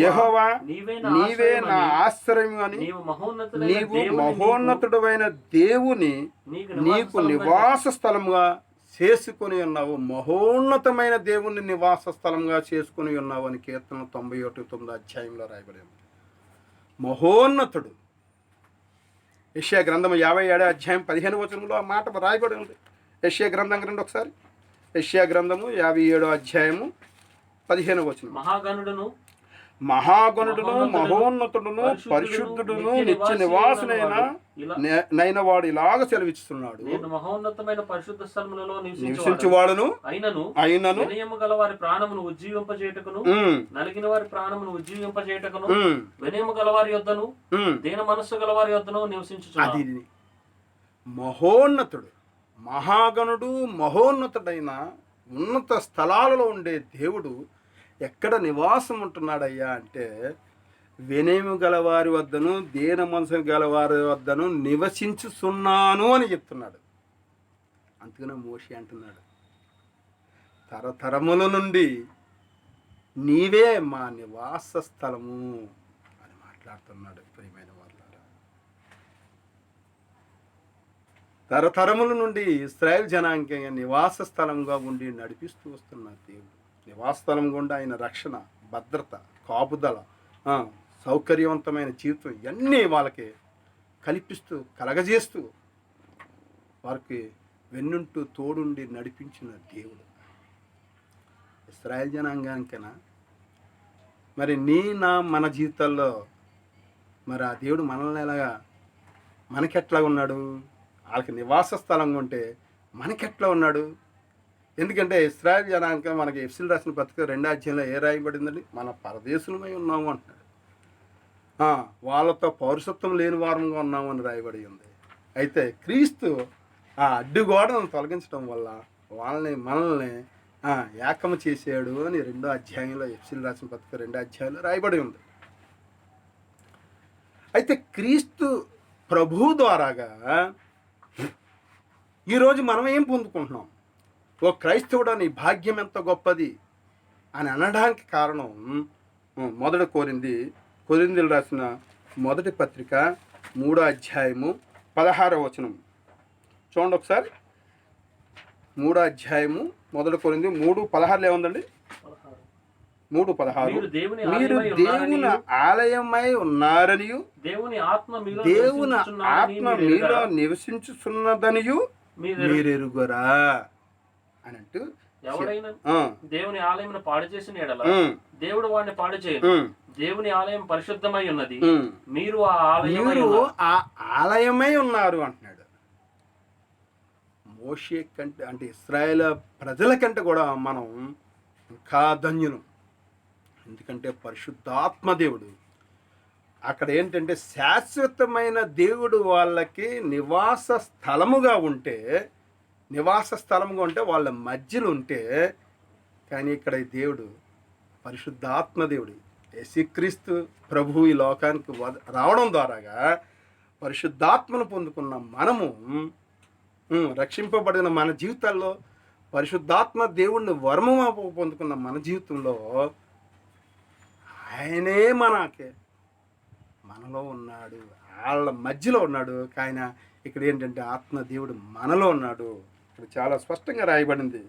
యెహోవా నీవే నా ఆశ్రయం అని, నీవు మహోన్నతుడైన దేవుని నీకు నివాస స్థలంగా చేసుకుని ఉన్నావు, మహోన్నతమైన దేవుని నివాస స్థలంగా చేసుకుని ఉన్నావు అని కీర్తన 91 అధ్యాయంలో రాయబడి ఉంది. మహోన్నతుడు. యెషయా గ్రంథం 57 అధ్యాయం 15 వచనంలో ఆ మాట రాయబడి ఉంది. యెషయా గ్రంథం రండి ఒకసారి. యెషయా గ్రంథము 57 అధ్యాయము 15 వచనం. మహాగణుడును మహోన్నతుడును పరిశుద్ధుడును నిత్య నివాసునైన వాడు ఇలాగ సెలవిస్తున్నాడు, మహోన్నతమైన పరిశుద్ధ స్థలములలో నివసించువాడును అయినను వినయము గల వారి ప్రాణమును ఉజ్జీవింపజేయుటకును, నలిగిన వారి ప్రాణమును ఉజ్జీవింపజేయుటకును, వినయము గల వారి యొద్దను దీన మనస్సు గల వారి యొద్దను నివసించుచున్నాడు. అది మహోన్నతుడు, మహాగణుడు, మహోన్నతుడైన ఉన్నత స్థలాలలో ఉండే దేవుడు ఎక్కడ నివాసం ఉంటున్నాడయ్యా అంటే వినయము గలవారి వద్దను దీన మనసు గలవారి వద్దను నివసించుచున్నాను అని చెప్తున్నాడు. అందుకనే మోషే అంటున్నాడు, తరతరముల నుండి నీవే మా నివాస స్థలము అని మాట్లాడుతున్నాడు. ప్రియమైన వాళ్ళారా, తరతరముల నుండి ఇశ్రాయేల్ జనాంగంగా నివాస స్థలంగా ఉండి నడిపిస్తూ వస్తున్న దేవుడు. నివాస స్థలం గుండా ఆయన రక్షణ, భద్రత, కాపుదల, సౌకర్యవంతమైన జీవితం ఇవన్నీ వాళ్ళకి కల్పిస్తూ కలగజేస్తూ వారికి వెన్నుంటూ తోడుండి నడిపించిన దేవుడు. ఇశ్రాయేల్ జనాంగానికైనా మరి మన జీవితాల్లో మరి ఆ దేవుడు మనల్ని ఎలాగా, మనకెట్లా ఉన్నాడు? వాళ్ళకి నివాస స్థలంగా ఉంటే మనకెట్లా ఉన్నాడు? ఎందుకంటే ఇశ్రాయేల్ జనాంగం మనకి ఎఫ్సీలు రాసిన పత్రిక 2వ అధ్యాయంలో ఏ రాయబడిందండి? మన పరదేశులమై ఉన్నాము అంటున్నాడు. వాళ్ళతో పౌరసత్వం లేని వారంగా ఉన్నాము అని రాయబడి ఉంది. అయితే క్రీస్తు ఆ అడ్డుగోడను తొలగించడం వల్ల మనల్ని ఏకము చేసాడు అని 2వ అధ్యాయంలో ఎఫ్సీలు రాసిన పత్రిక 2వ అధ్యాయంలో రాయబడి ఉంది. అయితే క్రీస్తు ప్రభువు ద్వారాగా ఈరోజు మనం ఏం పొందుకుంటున్నాం? ఓ క్రైస్తవుడా నీ భాగ్యం ఎంత గొప్పది అని అనడానికి కారణం కొరింథీయులు రాసిన మొదటి పత్రిక 3వ అధ్యాయము 16వ వచనం చూడండి ఒకసారి. 3వ అధ్యాయము మొదటి కొరింథీ 3:16 ఏముందండి? 3:16 మీరు దేవుని ఆలయమై ఉన్నారనియు దేవుని ఆత్మ మీలో నివసించుచున్నదనియు మీరెరుగరా అని అంటూ, ఎవడైనా దేవుని ఆలయమును పాడు చేసిన యెడల దేవుడు వాడిని పాడు చేయడు. దేవుని ఆలయం పరిశుద్ధమై ఉన్నది, మీరు ఆ ఆలయమై ఉన్నారు అంటున్నాడు. మోషే కంటే అంటే ఇశ్రాయేల్ ప్రజల కంటే కూడా మనం ఇంకా ధన్యులం. ఎందుకంటే పరిశుద్ధాత్మ దేవుడు అక్కడ ఏంటంటే శాశ్వతమైన దేవుడు వాళ్ళకి నివాస స్థలముగా ఉంటే వాళ్ళ మధ్యలో ఉంటే, కానీ ఇక్కడ ఈ దేవుడు పరిశుద్ధాత్మ దేవుడు యేసుక్రీస్తు ప్రభువు ఈ లోకానికి రావడం ద్వారాగా పరిశుద్ధాత్మను పొందుకున్న మనము, రక్షింపబడిన మన జీవితాల్లో పరిశుద్ధాత్మ దేవుణ్ణి వరము పొందుకున్న మన జీవితంలో ఆయనే మనలో ఉన్నాడు, వాళ్ళ మధ్యలో ఉన్నాడు. ఆయన ఇక్కడ ఏంటంటే ఆత్మ దేవుడు మనలో ఉన్నాడు. ఇక్కడ చాలా స్పష్టంగా రాయబడింది,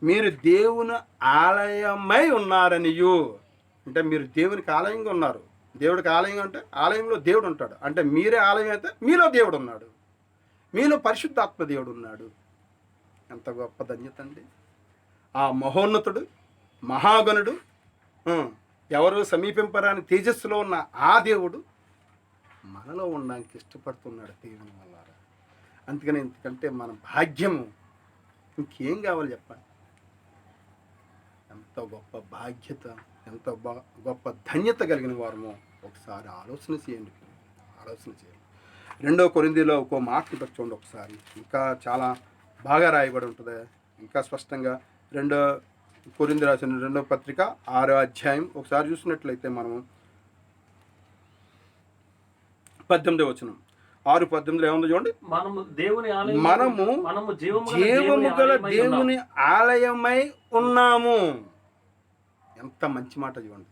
మీరు దేవుని ఆలయమై ఉన్నారనియు. అంటే మీరు దేవునికి ఆలయంగా ఉన్నారు. దేవుడికి ఆలయం అంటే ఆలయంలో దేవుడు ఉంటాడు. అంటే మీరే ఆలయం అయితే మీలో దేవుడు ఉన్నాడు, మీలో పరిశుద్ధాత్మ దేవుడు ఉన్నాడు. ఎంత గొప్ప ధన్యత అండి. ఆ మహోన్నతుడు, మహాగణుడు, ఎవరు సమీపింపరాని తేజస్సులో ఉన్న ఆ దేవుడు మనలో ఉండడానికి ఇష్టపడుతున్నాడు దేవుని వల్ల. అందుకని ఎందుకంటే మన భాగ్యము ఇంకేం కావాలి చెప్పండి. ఎంత గొప్ప బాధ్యత, ఎంత గొప్ప ధన్యత కలిగిన వారమో ఒకసారి ఆలోచన చేయండి. 2 కొరింథీలో ఒక మాటను చూడండి ఒకసారి. ఇంకా చాలా బాగా రాయబడి ఉంటుంది, ఇంకా స్పష్టంగా. 2 కొరింథీ రాసిన 2వ పత్రిక 6వ అధ్యాయం ఒకసారి చూసినట్లయితే మనము 18వ వచనం, 6:18 ఏముందో చూడండి. మనము జీవము గల దేవుని ఆలయమై ఉన్నాము. ఎంత మంచి మాట చూడండి.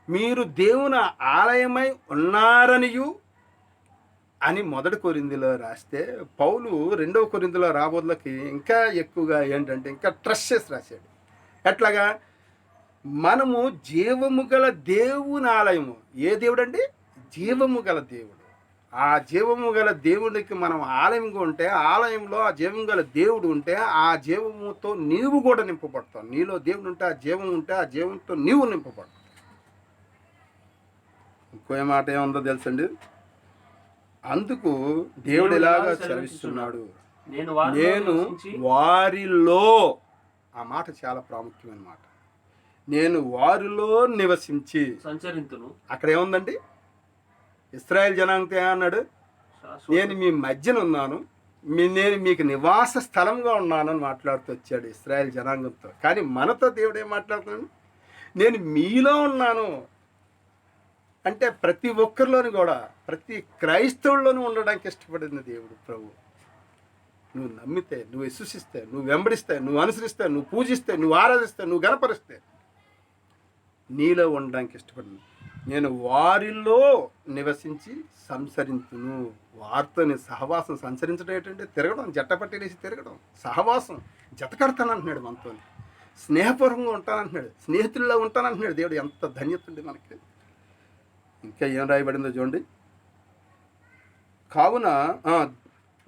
మీరు దేవుని ఆలయమై ఉన్నారనియు అని 1 కొరింథీలో రాస్తే, పౌలు 2వ కొరింథీలో రాబోదులకి ఇంకా ఎక్కువగా ఏంటంటే ఇంకా ట్రస్ట్ చేసి రాశాడు. ఎట్లాగా? మనము జీవము గల దేవుని ఆలయము. ఏ దేవుడు అండి? జీవము గల దేవుడు. ఆ జీవము గల దేవుడికి మనం ఆలయంగా ఉంటే, ఆలయంలో ఆ జీవం గల దేవుడు ఉంటే, ఆ జీవముతో నీవు కూడా నింపబడతావు. నీలో దేవుడు ఉంటే, ఆ జీవం ఉంటే, ఆ జీవంతో నీవు నింపబడతావు. ఇంకో మాట ఏముందో తెలుసండి. అందుకు దేవుడు ఇలాగా సెలవిస్తున్నాడు, నేను వారిలో. ఆ మాట చాలా ప్రాముఖ్యమైన మాట. నేను వారిలో నివసించి సంచరింతును. అక్కడ ఏముందండి? ఇశ్రాయేల్ జనాంగంతో ఏమన్నాడు? నేను మీ మధ్యన ఉన్నాను, నేను మీకు నివాస స్థలంగా ఉన్నానని మాట్లాడుతూ వచ్చాడు ఇశ్రాయేల్ జనాంగంతో. కానీ మనతో దేవుడు ఏం మాట్లాడుతున్నాడు? నేను మీలో ఉన్నాను అంటే ప్రతి ఒక్కరిలోని కూడా, ప్రతి క్రైస్తవుల్లోనూ ఉండడానికి ఇష్టపడింది దేవుడు ప్రభు. నువ్వు నమ్మితే, నువ్వు విశ్వసిస్తే, నువ్వు వెంబడిస్తే, నువ్వు అనుసరిస్తే, నువ్వు పూజిస్తే, నువ్వు ఆరాధిస్తే, నువ్వు గణపరిస్తే నీలో ఉండడానికి ఇష్టపడింది. నేను వారిలో నివసించి సంసరించును. వారితో సహవాసం, సంచరించడం ఏంటంటే తిరగడం, జట్ట పట్టేసి తిరగడం, సహవాసం, జత కడతానంటున్నాడు మనతో, స్నేహపూర్వకంగా ఉంటానంటున్నాడు, స్నేహితుల్లో ఉంటానంటున్నాడు దేవుడు. ఎంత ధన్యత ఉంది మనకి. ఇంకా ఏం రాయబడిందో చూడండి. కావున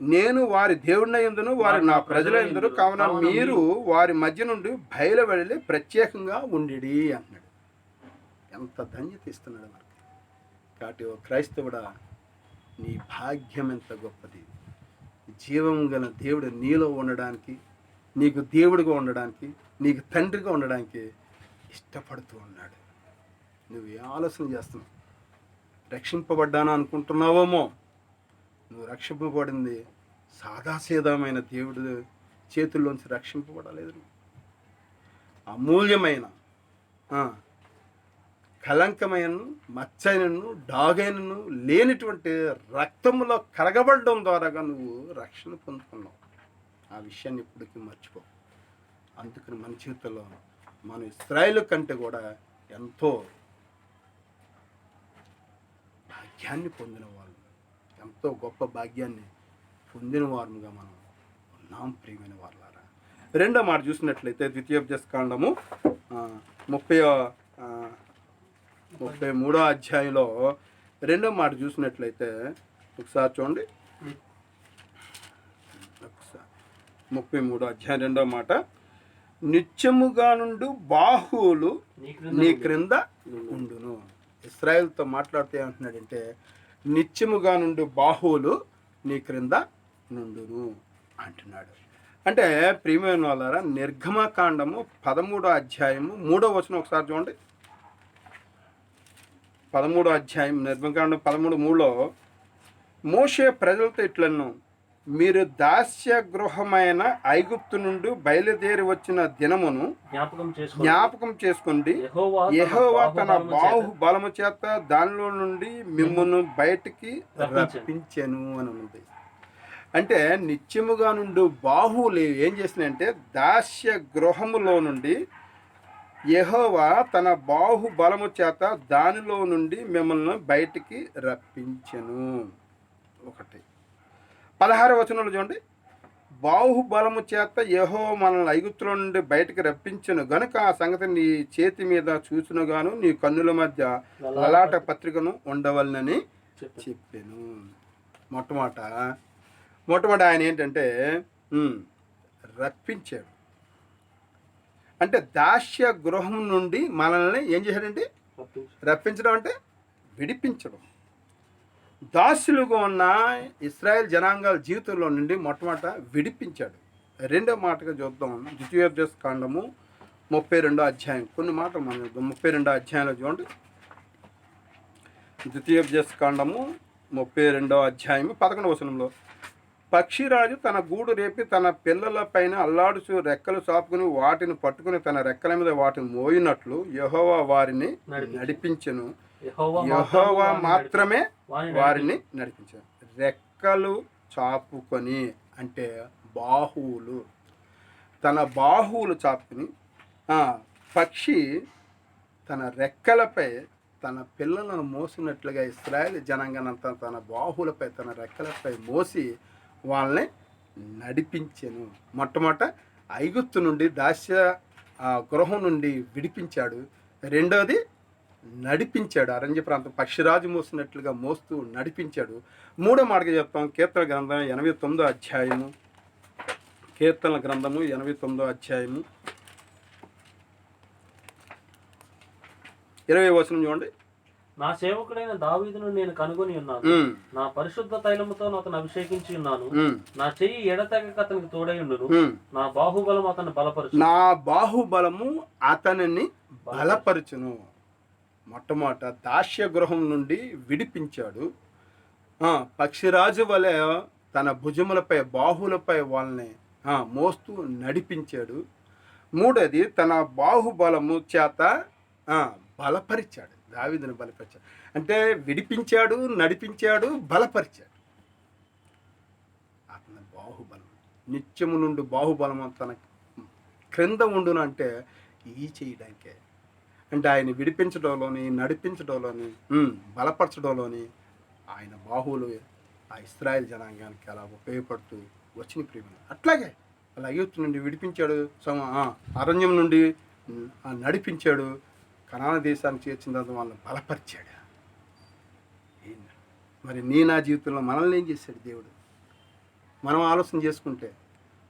నేను వారి దేవుడినై యందును, వారి నా ప్రజలై యందును, కావున మీరు వారి మధ్య నుండి బయలువెళ్ళి ప్రత్యేకంగా ఉండిడి అంటున్నాడు. ఎంత ధన్యత ఇస్తున్నాడు మనకి. కాబట్టి ఓ క్రైస్తవుడా, నీ భాగ్యం ఎంత గొప్పది. జీవం గల దేవుడు నీలో ఉండడానికి, నీకు దేవుడిగా ఉండడానికి, నీకు తండ్రిగా ఉండడానికి ఇష్టపడుతూ ఉన్నాడు. నువ్వు ఏ ఆలోచన చేస్తున్నావు? రక్షింపబడ్డాను అనుకుంటున్నావేమో. నువ్వు రక్షింపబడింది సాదాసీదమైన దేవుడు చేతుల్లోంచి రక్షింపబడలేదు. అమూల్యమైన, కలంకమైన, మచ్చైనను, డాగైనను లేనిటువంటి రక్తంలో కరగబడడం ద్వారాగా నువ్వు రక్షణ పొందుకున్నావు. ఆ విషయాన్ని ఇప్పటికీ మర్చిపో. అందుకని మన జీవితంలో మనం ఇశ్రాయేలు కంటే కూడా ఎంతో భాగ్యాన్ని పొందిన వాళ్ళు, ఎంతో గొప్ప భాగ్యాన్ని పొందిన వారుగా మనం ఉన్నాం ప్రియమైన వాళ్ళారా. 2వ మాట చూసినట్లయితే ద్వితీయోపదేశకాండము 33వ అధ్యాయంలో 2వ మాట చూసినట్లయితే ఒకసారి చూడండి. 33వ అధ్యాయం 2వ మాట, నిత్యముగా నుండి బాహువులు నీ క్రింద ఉండును. ఇశ్రాయేలుతో మాట్లాడుతూ ఏమంటున్నాడంటే, నిత్యముగా నుండి బాహువులు నీ క్రింద నుండును అంటున్నాడు. అంటే ప్రియమైన వాళ్ళారా, నిర్గమకాండము 13వ అధ్యాయము 3వ వచనం ఒకసారి చూడండి. 13వ అధ్యాయం నిర్గమకాండం 13:3లో మోషే ప్రజలతో ఇట్లను, మీరు దాస్య గృహమైన ఐగుప్తు నుండి బయలుదేరి వచ్చిన దినమును జ్ఞాపకం చేసుకోండి. యెహోవా తన బాహుబలము చేత దానిలో నుండి మిమ్మును బయటికి రప్పించెను అని ఉంది. అంటే నిత్యముగా నుండి బాహువులు ఏం చేసినాయంటే, దాస్య గృహములో నుండి యెహోవా తన బాహుబలము చేత దానిలో నుండి మిమ్మల్ని బయటికి రప్పించెను. 16వ వచనంలో చూడండి, బాహుబలము చేత యెహోవా మనల్ని ఐగుప్తులో నుండి బయటికి రప్పించెను గనుక ఆ సంగతి నీ చేతి మీద చూచునుగాను, నీ కన్నుల మధ్య లలాట పత్రికను ఉండవలనని చెప్పాను. మొట్టమొదట ఆయన ఏంటంటే, రప్పించాడు. అంటే దాస్య గృహం నుండి మనల్ని ఏం చేశాడండి? రప్పించడం అంటే విడిపించడం. దాసులుగా ఉన్న ఇశ్రాయేల్ జనాంగాల జీవితంలో నుండి మొట్టమొదట విడిపించాడు. రెండో మాటగా చూద్దాం, ద్వితీయోపదేశ కాండము 32వ అధ్యాయం. కొన్ని మాటలు మనం చూద్దాం. 32వ అధ్యాయంలో చూడండి. ద్వితీయోపదేశ కాండము 32వ అధ్యాయము 11వ వచనంలో, పక్షిరాజు తన గూడు రేపి తన పిల్లల పైన అల్లాడుచు రెక్కలు చాపుకుని వాటిని పట్టుకుని తన రెక్కల మీద వాటిని మోయినట్లు యెహోవా వారిని నడిపించెను. యెహోవా మాత్రమే వారిని నడిపించారు. రెక్కలు చాపుకొని అంటే బాహువులు, తన బాహువులు చాపుకుని పక్షి తన రెక్కలపై తన పిల్లలను మోసినట్లుగా ఇశ్రాయేలు జనాంగానంతా తన బాహువులపై తన రెక్కలపై మోసి వాళ్ళని నడిపించెను. మొట్టమొదట ఐగుప్తు నుండి దాస్య గృహం నుండి విడిపించాడు. రెండోది నడిపించాడు. అరణ్య ప్రాంతం పక్షిరాజు మోసినట్లుగా మోస్తూ నడిపించాడు. మూడో మాటగా చెప్తాం, కీర్తన గ్రంథం 89వ అధ్యాయము. కీర్తనల గ్రంథము 89వ అధ్యాయము 20వ వచనం చూడండి. నా సేవకుడైన దావీదును నేను కనుగొని ఉన్నాను, నా పరిశుద్ధ తైలముతో అతను అభిషేకించి ఉన్నాను, నా చెయ్యి ఎడతెగక అతనికి తోడైండును, నా బాహుబలం అతన్ని బలపరచు. నా బాహుబలము అతనిని బలపరచును. మొట్టమొదట దాస్య గృహం నుండి విడిపించాడు. పక్షిరాజు వలె తన భుజములపై బాహువులపై వాళ్ళని మోస్తూ నడిపించాడు. మూడోది తన బాహుబలము చేత బలపరిచాడు. దావీదును బలపరిచాడు అంటే విడిపించాడు, నడిపించాడు, బలపరిచాడు. అతని బాహుబలం నిత్యము నుండి బాహుబలం తన క్రింద ఉండును అంటే ఈ చేయడానికే. అంటే ఆయన విడిపించడంలోని, నడిపించడంలోని, బలపరచడంలోని ఆయన బాహువులు ఆ ఇశ్రాయేల్ జనాంగానికి అలా ఉపయోగపడుతూ వచ్చిన ప్రేమ. అట్లాగే అలా ఐగుప్తు నుండి విడిపించాడు, అరణ్యం నుండి నడిపించాడు, కనాన దేశానికి చేర్చిన తర్వాత వాళ్ళని బలపరిచాడు. మరి నా జీవితంలో మనల్ని ఏం చేశాడు దేవుడు? మనం ఆలోచన చేసుకుంటే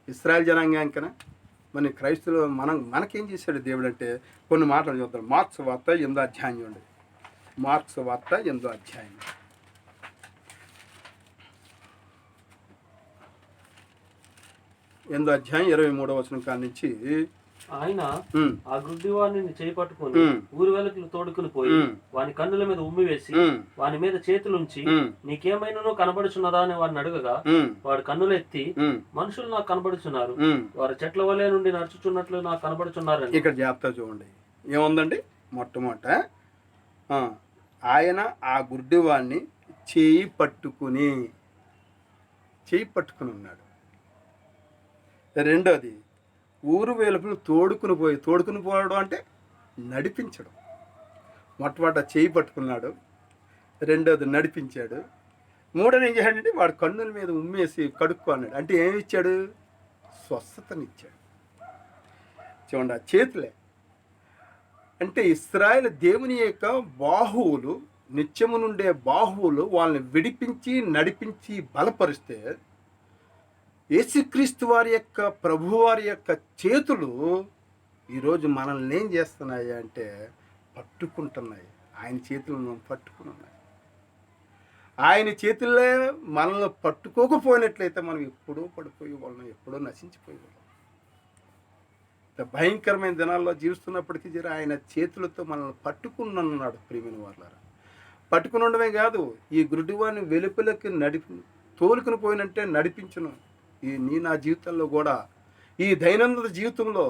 ఇశ్రాయేల్ జనాంగానికైనా మరి క్రైస్తవులు మనకేం చేశాడు దేవుడు అంటే కొన్ని మాటలు చూద్దాం. మార్క్స్ వార్త 8వ అధ్యాయం చూడండి. మార్క్స్ వార్త 8వ అధ్యాయం 23వ వచనం కాడి నుంచి, ఆయన ఆ గుడ్డివాడిని చేపట్టుకుని ఊరి వెలుగులు తోడుకుని పోయి వాని కన్నుల మీద ఉమ్మి వేసి వాని మీద చేతులుంచి నీకేమైనా కనబడుచున్నదా అని వాడిని అడగగా వాడు కన్నులు ఎత్తి మనుషులు నాకు కనబడుచున్నారు, వారు చెట్ల వలె నుండి నడుచుచున్నట్లు నాకు కనబడుచున్నారు. ఇక్కడ జాగ్రత్త చూడండి ఏముందండి. మొట్టమొదట ఆయన ఆ గుడ్డివాడిని చేయి పట్టుకుని ఉన్నాడు. రెండోది ఊరు వెలుపులు తోడుకుని పోవడం అంటే నడిపించడం. మొట్టమొదట చేయి పట్టుకున్నాడు, రెండోది నడిపించాడు, మూడోది ఏం చేశాడంటే వాడు కన్నుల మీద ఉమ్మేసి కడుక్కో అన్నాడు. అంటే ఏమి ఇచ్చాడు? స్వస్థతనిచ్చాడు. చూడండి, ఆ చేతులే అంటే ఇశ్రాయేలు దేవుని యొక్క బాహువులు, నిత్యము నుండే బాహువులు వాళ్ళని విడిపించి నడిపించి బలపరిస్తే యేసుక్రీస్తు వారి యొక్క ప్రభువారి యొక్క చేతులు ఈరోజు మనల్ని ఏం చేస్తున్నాయి అంటే పట్టుకుంటున్నాయి. ఆయన చేతులు మనం పట్టుకుని ఉన్నాయి. ఆయన చేతుల్లో మనల్ని పట్టుకోకపోయినట్లయితే మనం ఎప్పుడో పడిపోయి వాళ్ళం, ఎప్పుడో నశించిపోయి వాళ్ళం. భయంకరమైన దినాల్లో జీవిస్తున్నప్పటికీ ఆయన చేతులతో మనల్ని పట్టుకున్నాడు. ప్రియమైన వాళ్ళారా, పట్టుకుని ఉండమే కాదు, ఈ గురుడివాన్ని వెలుపలకి తోలుకుని పోయినంటే నడిపించను. నా జీవితంలో కూడా, ఈ దైనందిన జీవితంలో,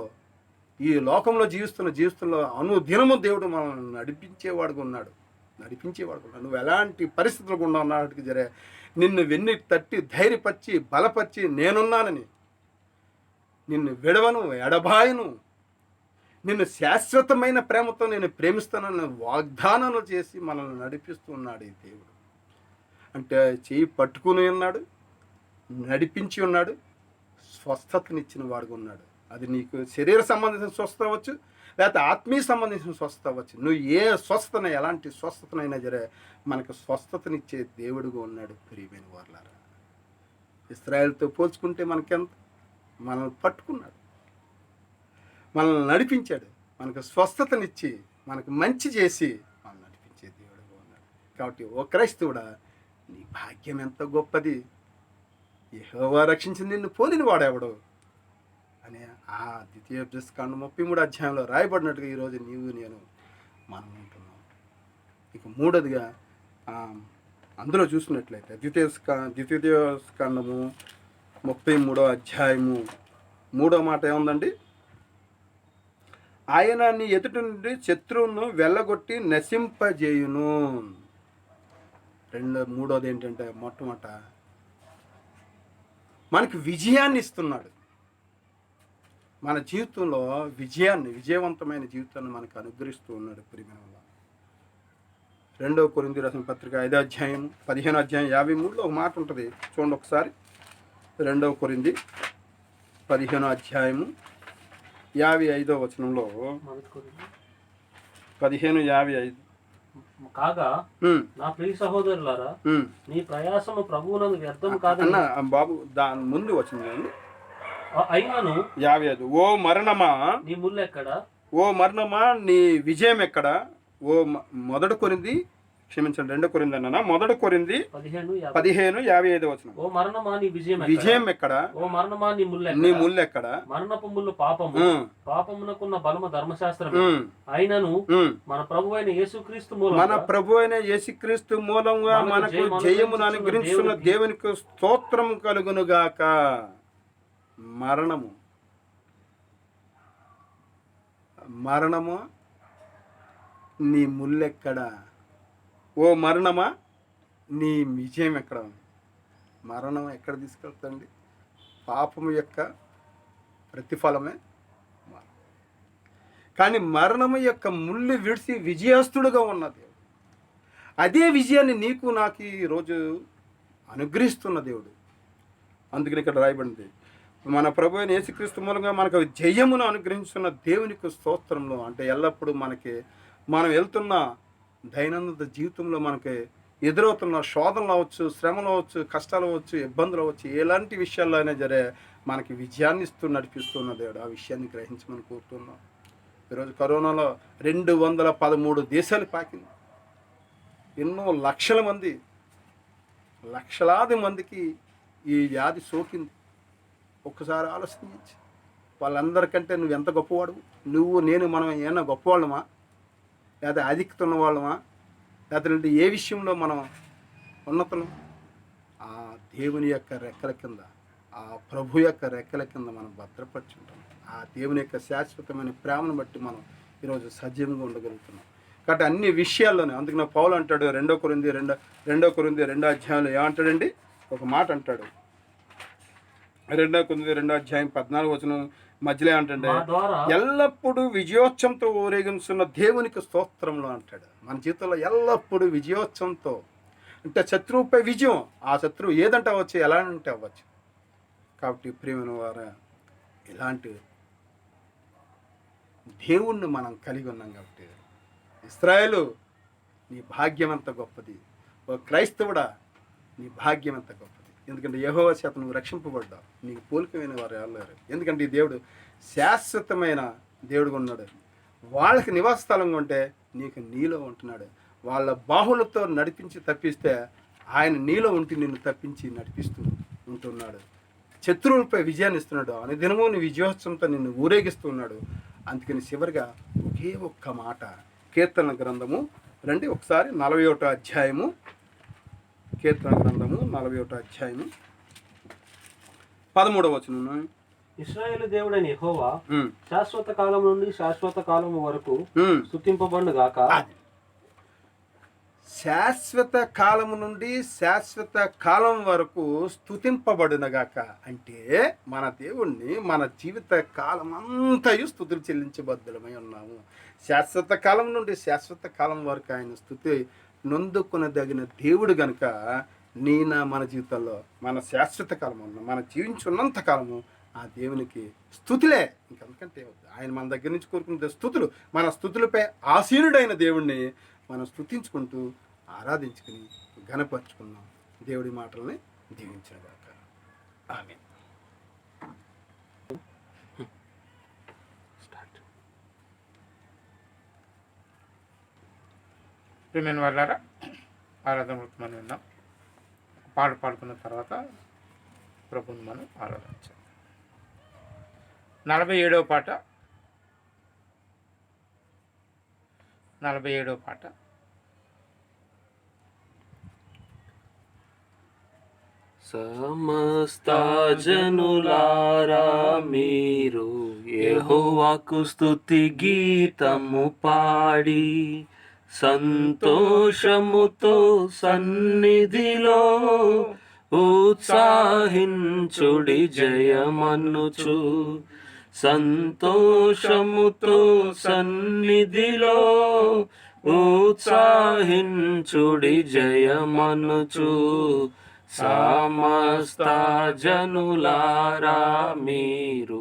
ఈ లోకంలో జీవిస్తున్న అనుదినము దేవుడు మనల్ని నడిపించేవాడుగా ఉన్నాడు. నువ్వు ఎలాంటి పరిస్థితులు గుండా ఉన్నాటికి జరే నిన్ను వెన్ను తట్టి ధైర్యపరిచి బలపరిచి నేనున్నానని, నిన్ను విడవను, ఎడబాయను, నిన్ను శాశ్వతమైన ప్రేమతో నేను ప్రేమిస్తానని వాగ్దానాలు చేసి మనల్ని నడిపిస్తూ ఉన్నాడు ఈ దేవుడు. అంటే చేయి పట్టుకుని ఉన్నాడు, నడిపించి ఉన్నాడు, స్వస్థతనిచ్చిన వాడుగా ఉన్నాడు. అది నీకు శరీర సంబంధించిన స్వస్థత అవ్వచ్చు, లేకపోతే ఆత్మీయ సంబంధించిన స్వస్థత అవ్వచ్చు. నువ్వు ఏ స్వస్థతన, ఎలాంటి స్వస్థతనైనా సరే మనకు స్వస్థతనిచ్చే దేవుడుగా ఉన్నాడు. ప్రియమైన వారలారా, ఇశ్రాయేలుతో పోల్చుకుంటే మనకెంత మనల్ని పట్టుకున్నాడు, మనల్ని నడిపించాడు, మనకు స్వస్థతనిచ్చి మనకు మంచి చేసి మనల్ని నడిపించే దేవుడుగా ఉన్నాడు. కాబట్టి ఓ క్రైస్తవుడా, నీ భాగ్యం ఎంత గొప్పది, యెహోవా రక్షించి నిన్ను పోలిన వాడెవడు అని ఆ ద్వితీయోపదేశకాండం 33 అధ్యాయంలో రాయబడినట్టుగా ఈరోజు నీవు నేను మనం ఉంటున్నాం. ఇక మూడోదిగా అందులో చూసినట్లయితే ద్వితీయోపదేశకాండము 33 అధ్యాయము 3వ మాట ఏముందండి? ఆయన నీ ఎదుటి నుండి శత్రువును వెళ్ళగొట్టి నశింపజేయును. మూడోది ఏంటంటే మొట్టమొదట మనకి విజయాన్ని ఇస్తున్నాడు. మన జీవితంలో విజయవంతమైన జీవితాన్ని మనకు అనుగ్రహిస్తూ ఉన్నాడు ప్రియమైన వల్ల. 2 కొరింథీ రాసిన పత్రిక 5వ అధ్యాయం 15వ అధ్యాయం 53లో ఒక మాట ఉంటుంది, చూడండి ఒకసారి. 2 కొరింథీ 15వ అధ్యాయము 55వ వచనంలో 15:55 కాగా నా ప్రియ సహోదరులారా, నీ ప్రయాసము ప్రభువునందు వ్యర్థం కాదు అన్న బాబు. దాని ముందు వచ్చిందండి అయినాను 55. ఓ మరణమా నీ ముళ్ళు ఎక్కడ, ఓ మరణమా నీ విజయం ఎక్కడ. ఓ 1 కొరింథీ క్షమించండి 2 కొరింథీ అన్న 1 కొరింథీ 15:55 వచనం. ఓ మరణమా నీ విజయం ఎక్కడ, ఓ మరణమా నీ ముళ్ళు ఎక్కడ. మరణపు ముళ్ళు పాపము, పాపమునకున్న బలము ధర్మశాస్త్రం. అయినను మన ప్రభువైన యేసుక్రీస్తు మూలంగా మనకు జయమును అనుగ్రహించున్న దేవునికి స్తోత్రం కలుగునుగాక. మరణము నీ ముల్లెక్కడ, ఓ మరణమా నీ విజయం ఎక్కడ. మరణం ఎక్కడ తీసుకెళ్తాండి? పాపము యొక్క ప్రతిఫలమే మరణం. కానీ మరణము యొక్క ముళ్ళు విడిచి విజయస్తుడుగా ఉన్నది. అదే విజయాన్ని నీకు నాకు ఈరోజు అనుగ్రహిస్తున్న దేవుడు. అందుకని ఇక్కడ రాయబడింది, మన ప్రభు అయిన యేసుక్రీస్తు మూలంగా మనకు జయమును అనుగ్రహించున్న దేవునికి స్తోత్రంలో. అంటే ఎల్లప్పుడూ మనం వెళ్తున్న దైనందిన జీవితంలో మనకి ఎదురవుతున్న శోధనలు అవ్వచ్చు, శ్రమలు అవ్వచ్చు, కష్టాలు అవ్వచ్చు, ఇబ్బందులు అవ్వచ్చు, ఎలాంటి విషయాల్లో అయినా సరే మనకి విజయాన్ని ఇస్తూ నడిపిస్తున్న దేవుడు. ఆ విషయాన్ని గ్రహించమని కోరుతున్నాం. ఈరోజు కరోనాలో 213 దేశాలు పాకింది. ఎన్నో లక్షలాది మందికి ఈ వ్యాధి సోకింది. ఒక్కసారి ఆలోచించి, వాళ్ళందరికంటే నువ్వు ఎంత గొప్పవాడు, నేను మనం ఏమన్నా గొప్పవాళ్ళమా, లేదా ఆధిక్యత ఉన్న వాళ్ళమా, లేదంటే ఏ విషయంలో మనం ఉన్నతను? ఆ దేవుని యొక్క రెక్కల కింద, ఆ ప్రభు యొక్క రెక్కల కింద మనం భద్రపరుచుంటాం. ఆ దేవుని యొక్క శాశ్వతమైన ప్రేమను బట్టి మనం ఈరోజు సజీవంగా ఉండగలుగుతున్నాం. కాబట్టి అన్ని విషయాల్లోనే అందుకని పౌలు అంటాడు 2 కొరింథీ 2 అధ్యాయంలో ఏమంటాడండి? ఒక మాట అంటాడు. 2 కొరింథీ 2 అధ్యాయం 14 వచనం మధ్యలో ఏమంటాడు? ఎల్లప్పుడూ విజయోత్సవంతో ఊరేగించున్న దేవునికి స్తోత్రంలో అంటాడు. మన జీవితంలో ఎల్లప్పుడూ విజయోత్సవంతో, అంటే శత్రువుపై విజయం. ఆ శత్రువు ఏదంటే అవ్వచ్చు, ఎలా అంటే అవ్వచ్చు. కాబట్టి ప్రియమైన వారా, ఇలాంటి దేవుణ్ణి మనం కలిగి ఉన్నాం. కాబట్టి ఇశ్రాయేలు, నీ భాగ్యం ఎంత గొప్పది. ఓ క్రైస్తవుడా, నీ భాగ్యం ఎంత గొప్పది. ఎందుకంటే యెహోవా చేత నువ్వు రక్షింపబడ్డావు. నీకు పోలికమైన వారు ఎవరు? ఎందుకంటే ఈ దేవుడు శాశ్వతమైన దేవుడుగా ఉన్నాడు. వాళ్ళకి నివాస స్థలంగా ఉంటే నీలో ఉంటున్నాడు. వాళ్ళ బాహులతో నడిపించి తప్పిస్తే ఆయన నీలో ఉండి నిన్ను తప్పించి నడిపిస్తూ ఉంటున్నాడు. శత్రువులపై విజయాన్ని ఇస్తున్నాడు. అనే దినము నీ విజయోత్సవంతో నిన్ను ఊరేగిస్తున్నాడు. అందుకని చివరిగా ఒకే ఒక్క మాట, కీర్తన గ్రంథము రండి ఒకసారి 41వ అధ్యాయము, కీర్తన గ్రంథము 41వ అధ్యాయము 13వ వచనం. ఇశ్రాయేలు దేవుడైన యెహోవా శాశ్వత కాలం నుండి శాశ్వత కాలం వరకు స్తుతింపబడును గాక. శాశ్వత కాలము నుండి శాశ్వత కాలం వరకు స్తుతింపబడునగాక. అంటే మన దేవుణ్ణి మన జీవిత కాలం అంతయు స్తుతులు చెల్లించబద్ధులమై ఉన్నాము. శాశ్వత కాలం నుండి శాశ్వత కాలం వరకు ఆయన స్తుతి నొందుకునదగిన దేవుడు గనుక మన జీవితంలో మన శాశ్వత కాలం ఉన్న మన జీవించున్నంత కాలము ఆ దేవునికి స్తుతులే, ఇంకంతకంటే ఆయన మన దగ్గర నుంచి కోరుకునే స్తుతులు. మన స్తుతులపై ఆసీనుడైన దేవుణ్ణి మనం స్తుతించుకుంటూ ఆరాధించుకుని ఘనపరుచుకున్నాం. దేవుడి మాటల్ని దీవించగాక. ఆమేన్. ప్రియమైన వాళ్ళారా, ఆరాధన మనం విన్నాం. పాట పాడుకున్న తర్వాత ప్రభుని మనం ఆరాధించాం. 47వ పాట. 47వ పాట. సమస్త జనులారా మీరు యెహోవాకు స్తుతి గీతము పాడి సంతోషముతో సన్నిధిలో ఉత్సాహించుడి జయమనుచు. సంతోషముతో సన్నిధిలో ఉత్సాహించుడి జయమనుచు. సమస్త జనులారా మీరు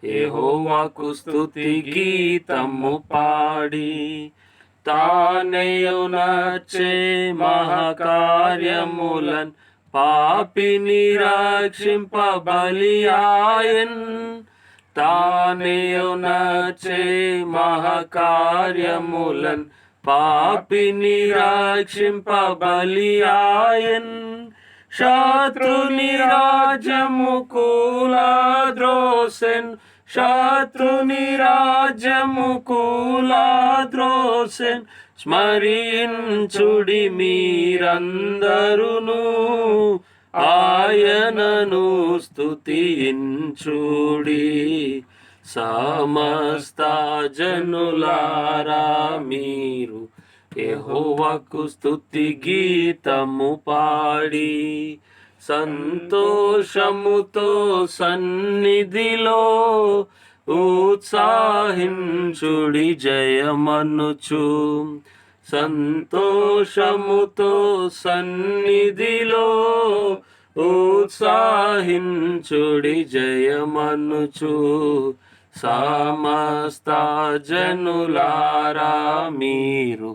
యెహోవాకు స్తుతి గీతము పాడి తానేయు నచ్చే మహాకార్యములన్ పాపిని రక్షింప బలియాయన్. తానేయు నచ్చే మహాకార్యములన్ పాపిని రక్షింప బలియాయన్. శత్రుని రాజ్యము కూలద్రోసెన్. శత్రుని రాజ్యము కూలద్రోసెన్. స్మరించుడి మీరందరును ఆయనను స్తుతించుడి. సమస్త జనులారా మీరు యెహోవాకు స్తుతి గీతము పాడి సంతోషముతో సన్నిధిలో ఉత్సాహించుడి జయమనుచు. సంతోషముతో సన్నిధిలో ఉత్సాహించుడి జయమనుచు. సమస్త జనులారా మీరు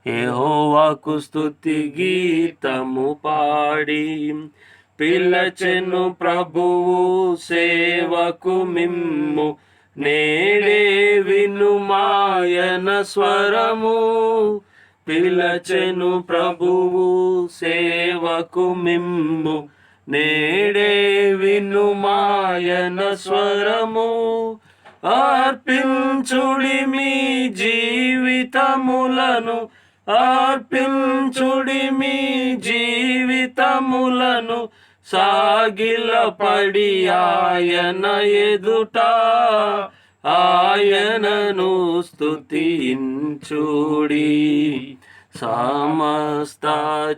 యెహోవాకు స్తుతి గీతము పాడి పిలచెను ప్రభువు సేవకు మిమ్ము. నేడే వినుమాయన స్వరము. పిలచెను ప్రభువు సేవకు మిమ్ము. నేడే వినుమాయన స్వరము. అర్పించుడి మీ జీవితములను. అర్పించుడి మీ జీవితములను సాగిలపడి ఆయన ఎదుట ఆయనను స్తుతించుడి. సమస్త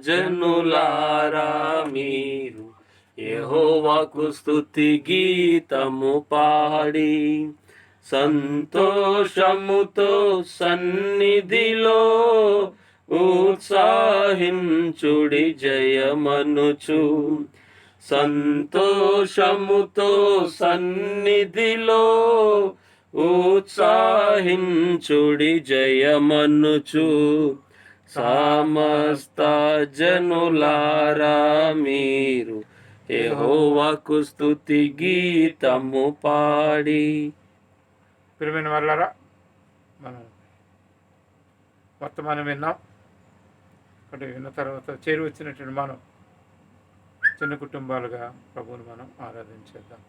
జనులారా మీరు యెహోవాకు స్తుతి గీతము పాడి సంతోషముతో సన్నిధిలో ఉత్సాహించుడి జయమనుచు. సంతోషముతో సన్నిధిలో ఉత్సాహించుడి జయమనుచు. సమస్త జనులారా మీరు యెహోవాకు స్తుతి గీతము పాడి. ప్రియమైన వాళ్ళారా, మనం వర్తమానం విన్నాం. ఒకటి విన్న తర్వాత చేరి వచ్చినటువంటి మనం చిన్న కుటుంబాలుగా ప్రభువుని మనం ఆరాధించేద్దాం.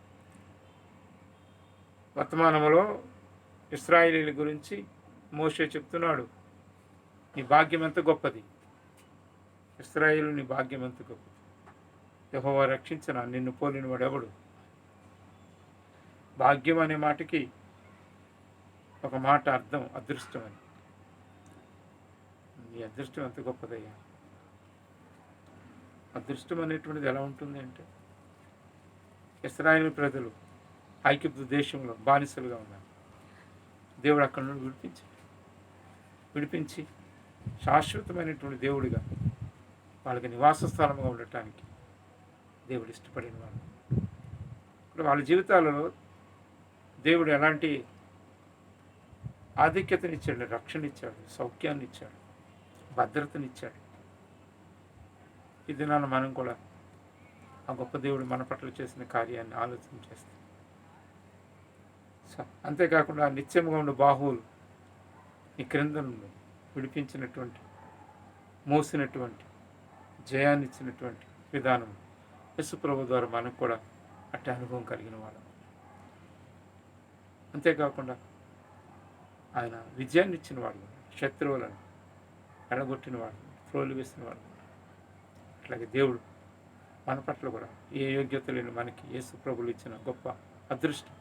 వర్తమానంలో ఇశ్రాయేలీల గురించి మోషే చెప్తున్నాడు, నీ భాగ్యం ఎంత గొప్పది. ఇశ్రాయేలు నీ భాగ్యం ఎంత గొప్పది. యెహోవా రక్షించిన నిన్ను పోలిన వాడెవడు. భాగ్యం అనే మాటకి ఒక మాట అర్థం అదృష్టం అని. నీ అదృష్టం ఎంత గొప్పదయ్యా. అదృష్టం అనేటువంటిది ఎలా ఉంటుంది అంటే, ఇశ్రాయేలు ప్రజలు ఐగుప్తు దేశంలో బానిసలుగా ఉన్నారు. దేవుడు అక్కడి నుండి విడిపించి శాశ్వతమైనటువంటి దేవుడిగా వాళ్ళకి నివాస స్థలముగా ఉండటానికి దేవుడు ఇష్టపడిన వాళ్ళు. ఇప్పుడు వాళ్ళ జీవితాలలో దేవుడు ఎలాంటి ఆధిక్యతనిచ్చాడు, రక్షణ ఇచ్చాడు, సౌఖ్యాన్ని ఇచ్చాడు, భద్రతనిచ్చాడు. ఇది నాన్న మనం కూడా ఆ గొప్ప దేవుడు మన పట్ల చేసిన కార్యాన్ని ఆలోచన చేస్తాం. అంతేకాకుండా నిత్యముగా ఉండే బాహువులు ఈ క్రింద నుండి విడిపించినటువంటి మోసినటువంటి జయాన్ని ఇచ్చినటువంటి విధానం యేసు ప్రభు ద్వారా మనకు కూడా అట్టి అనుభవం కలిగిన వాళ్ళం. అంతేకాకుండా ఆయన విజయాన్ని ఇచ్చిన వాళ్ళు, శత్రువులను ఎడగొట్టిన వాళ్ళు, త్రోలు వేసిన వాళ్ళు. అట్లాగే దేవుడు మన పట్ల కూడా ఏ యోగ్యత లేని మనకి యేసు ప్రభులు ఇచ్చిన గొప్ప అదృష్టం.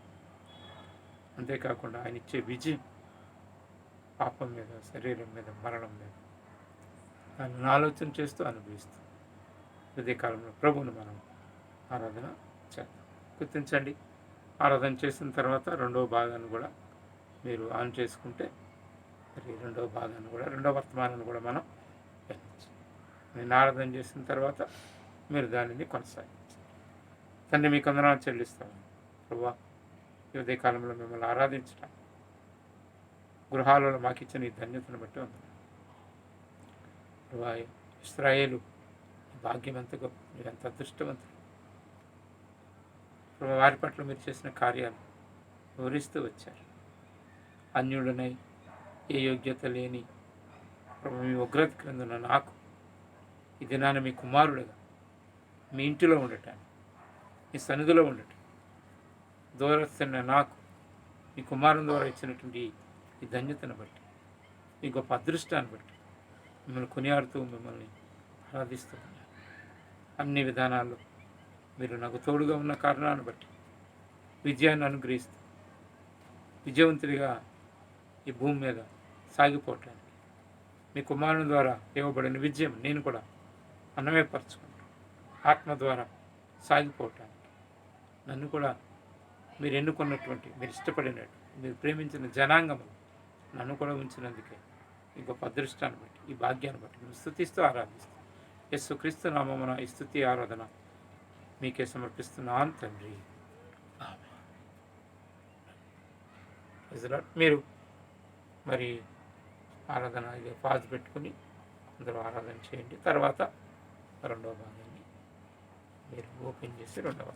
అంతేకాకుండా ఆయన ఇచ్చే విజయం పాపం మీద, శరీరం మీద, మరణం మీద దాన్ని ఆలోచన చేస్తూ అనుభవిస్తూ ఇదే కాలంలో ప్రభువును మనం ఆరాధన చేద్దాం. గుర్తించండి, ఆరాధన చేసిన తర్వాత రెండవ భాగాన్ని కూడా మీరు ఆన్ చేసుకుంటే మరి రెండవ భాగాన్ని కూడా, రెండవ వర్తమానాన్ని కూడా మనం వినవచ్చు. నేను ఆరాధన చేసిన తర్వాత మీరు దానిని కొనసాగించండి. తండ్రి మీకు వందనాలు చెల్లిస్తాను ప్రభువా, ఈ ఉదయ కాలంలో మిమ్మల్ని ఆరాధించడం గృహాలలో మాకు ఇచ్చిన ఈ ధన్యతను బట్టి ఉంది ప్రభువా. ఇశ్రాయేలు భాగ్యం ఎంత గొప్ప, మీరు ఎంత అదృష్టవంతులు ప్రభు. వారి పట్ల మీరు చేసిన కార్యాలు వివరిస్తూ వచ్చారు. అన్యుడనై ఏ యోగ్యత లేని ప్రభు మీ ఉగ్రత క్రింద ఉన్న నాకు ఈ దినాన మీ కుమారుడుగా మీ ఇంటిలో ఉండటానికి, మీ సన్నిధిలో ఉండటం, దూరస్తున్న నాకు మీ కుమారుని ద్వారా ఇచ్చినటువంటి ఈ ధన్యతను బట్టి, ఈ గొప్ప అదృష్టాన్ని బట్టి మిమ్మల్ని కొనియాడుతూ మిమ్మల్ని ఆరాధిస్తూ ఉన్నాను. అన్ని విధానాల్లో మీరు నాకు తోడుగా ఉన్న కారణాన్ని బట్టి విజయాన్ని అనుగ్రహిస్తూ విజయవంతుడిగా ఈ భూమి మీద సాగిపోవటానికి మీ కుమారుని ద్వారా ఇవ్వబడిన విజయం నేను కూడా అన్నమయపరచుకుంటాను. ఆత్మ ద్వారా సాగిపోవటానికి నన్ను కూడా మీరు ఎన్నుకున్నటువంటి, మీరు ఇష్టపడినట్టు, మీరు ప్రేమించిన జనాంగములు నన్ను కూడా ఉంచినందుకే ఈ గొప్ప అదృష్టాన్ని బట్టి, ఈ భాగ్యాన్ని బట్టి మేము స్తుతిస్తూ ఆరాధిస్తాం. యేసు క్రీస్తు నామమున ఈ స్తుతి ఆరాధన మీకే సమర్పిస్తున్నాను తండ్రి. ఆమేన్. మీరు మరి ఆరాధన ఇది పాజ్ పెట్టుకుని అందరూ ఆరాధన చేయండి. తర్వాత రెండవ భాగాన్ని మీరు ఓపెన్ చేసి రెండవ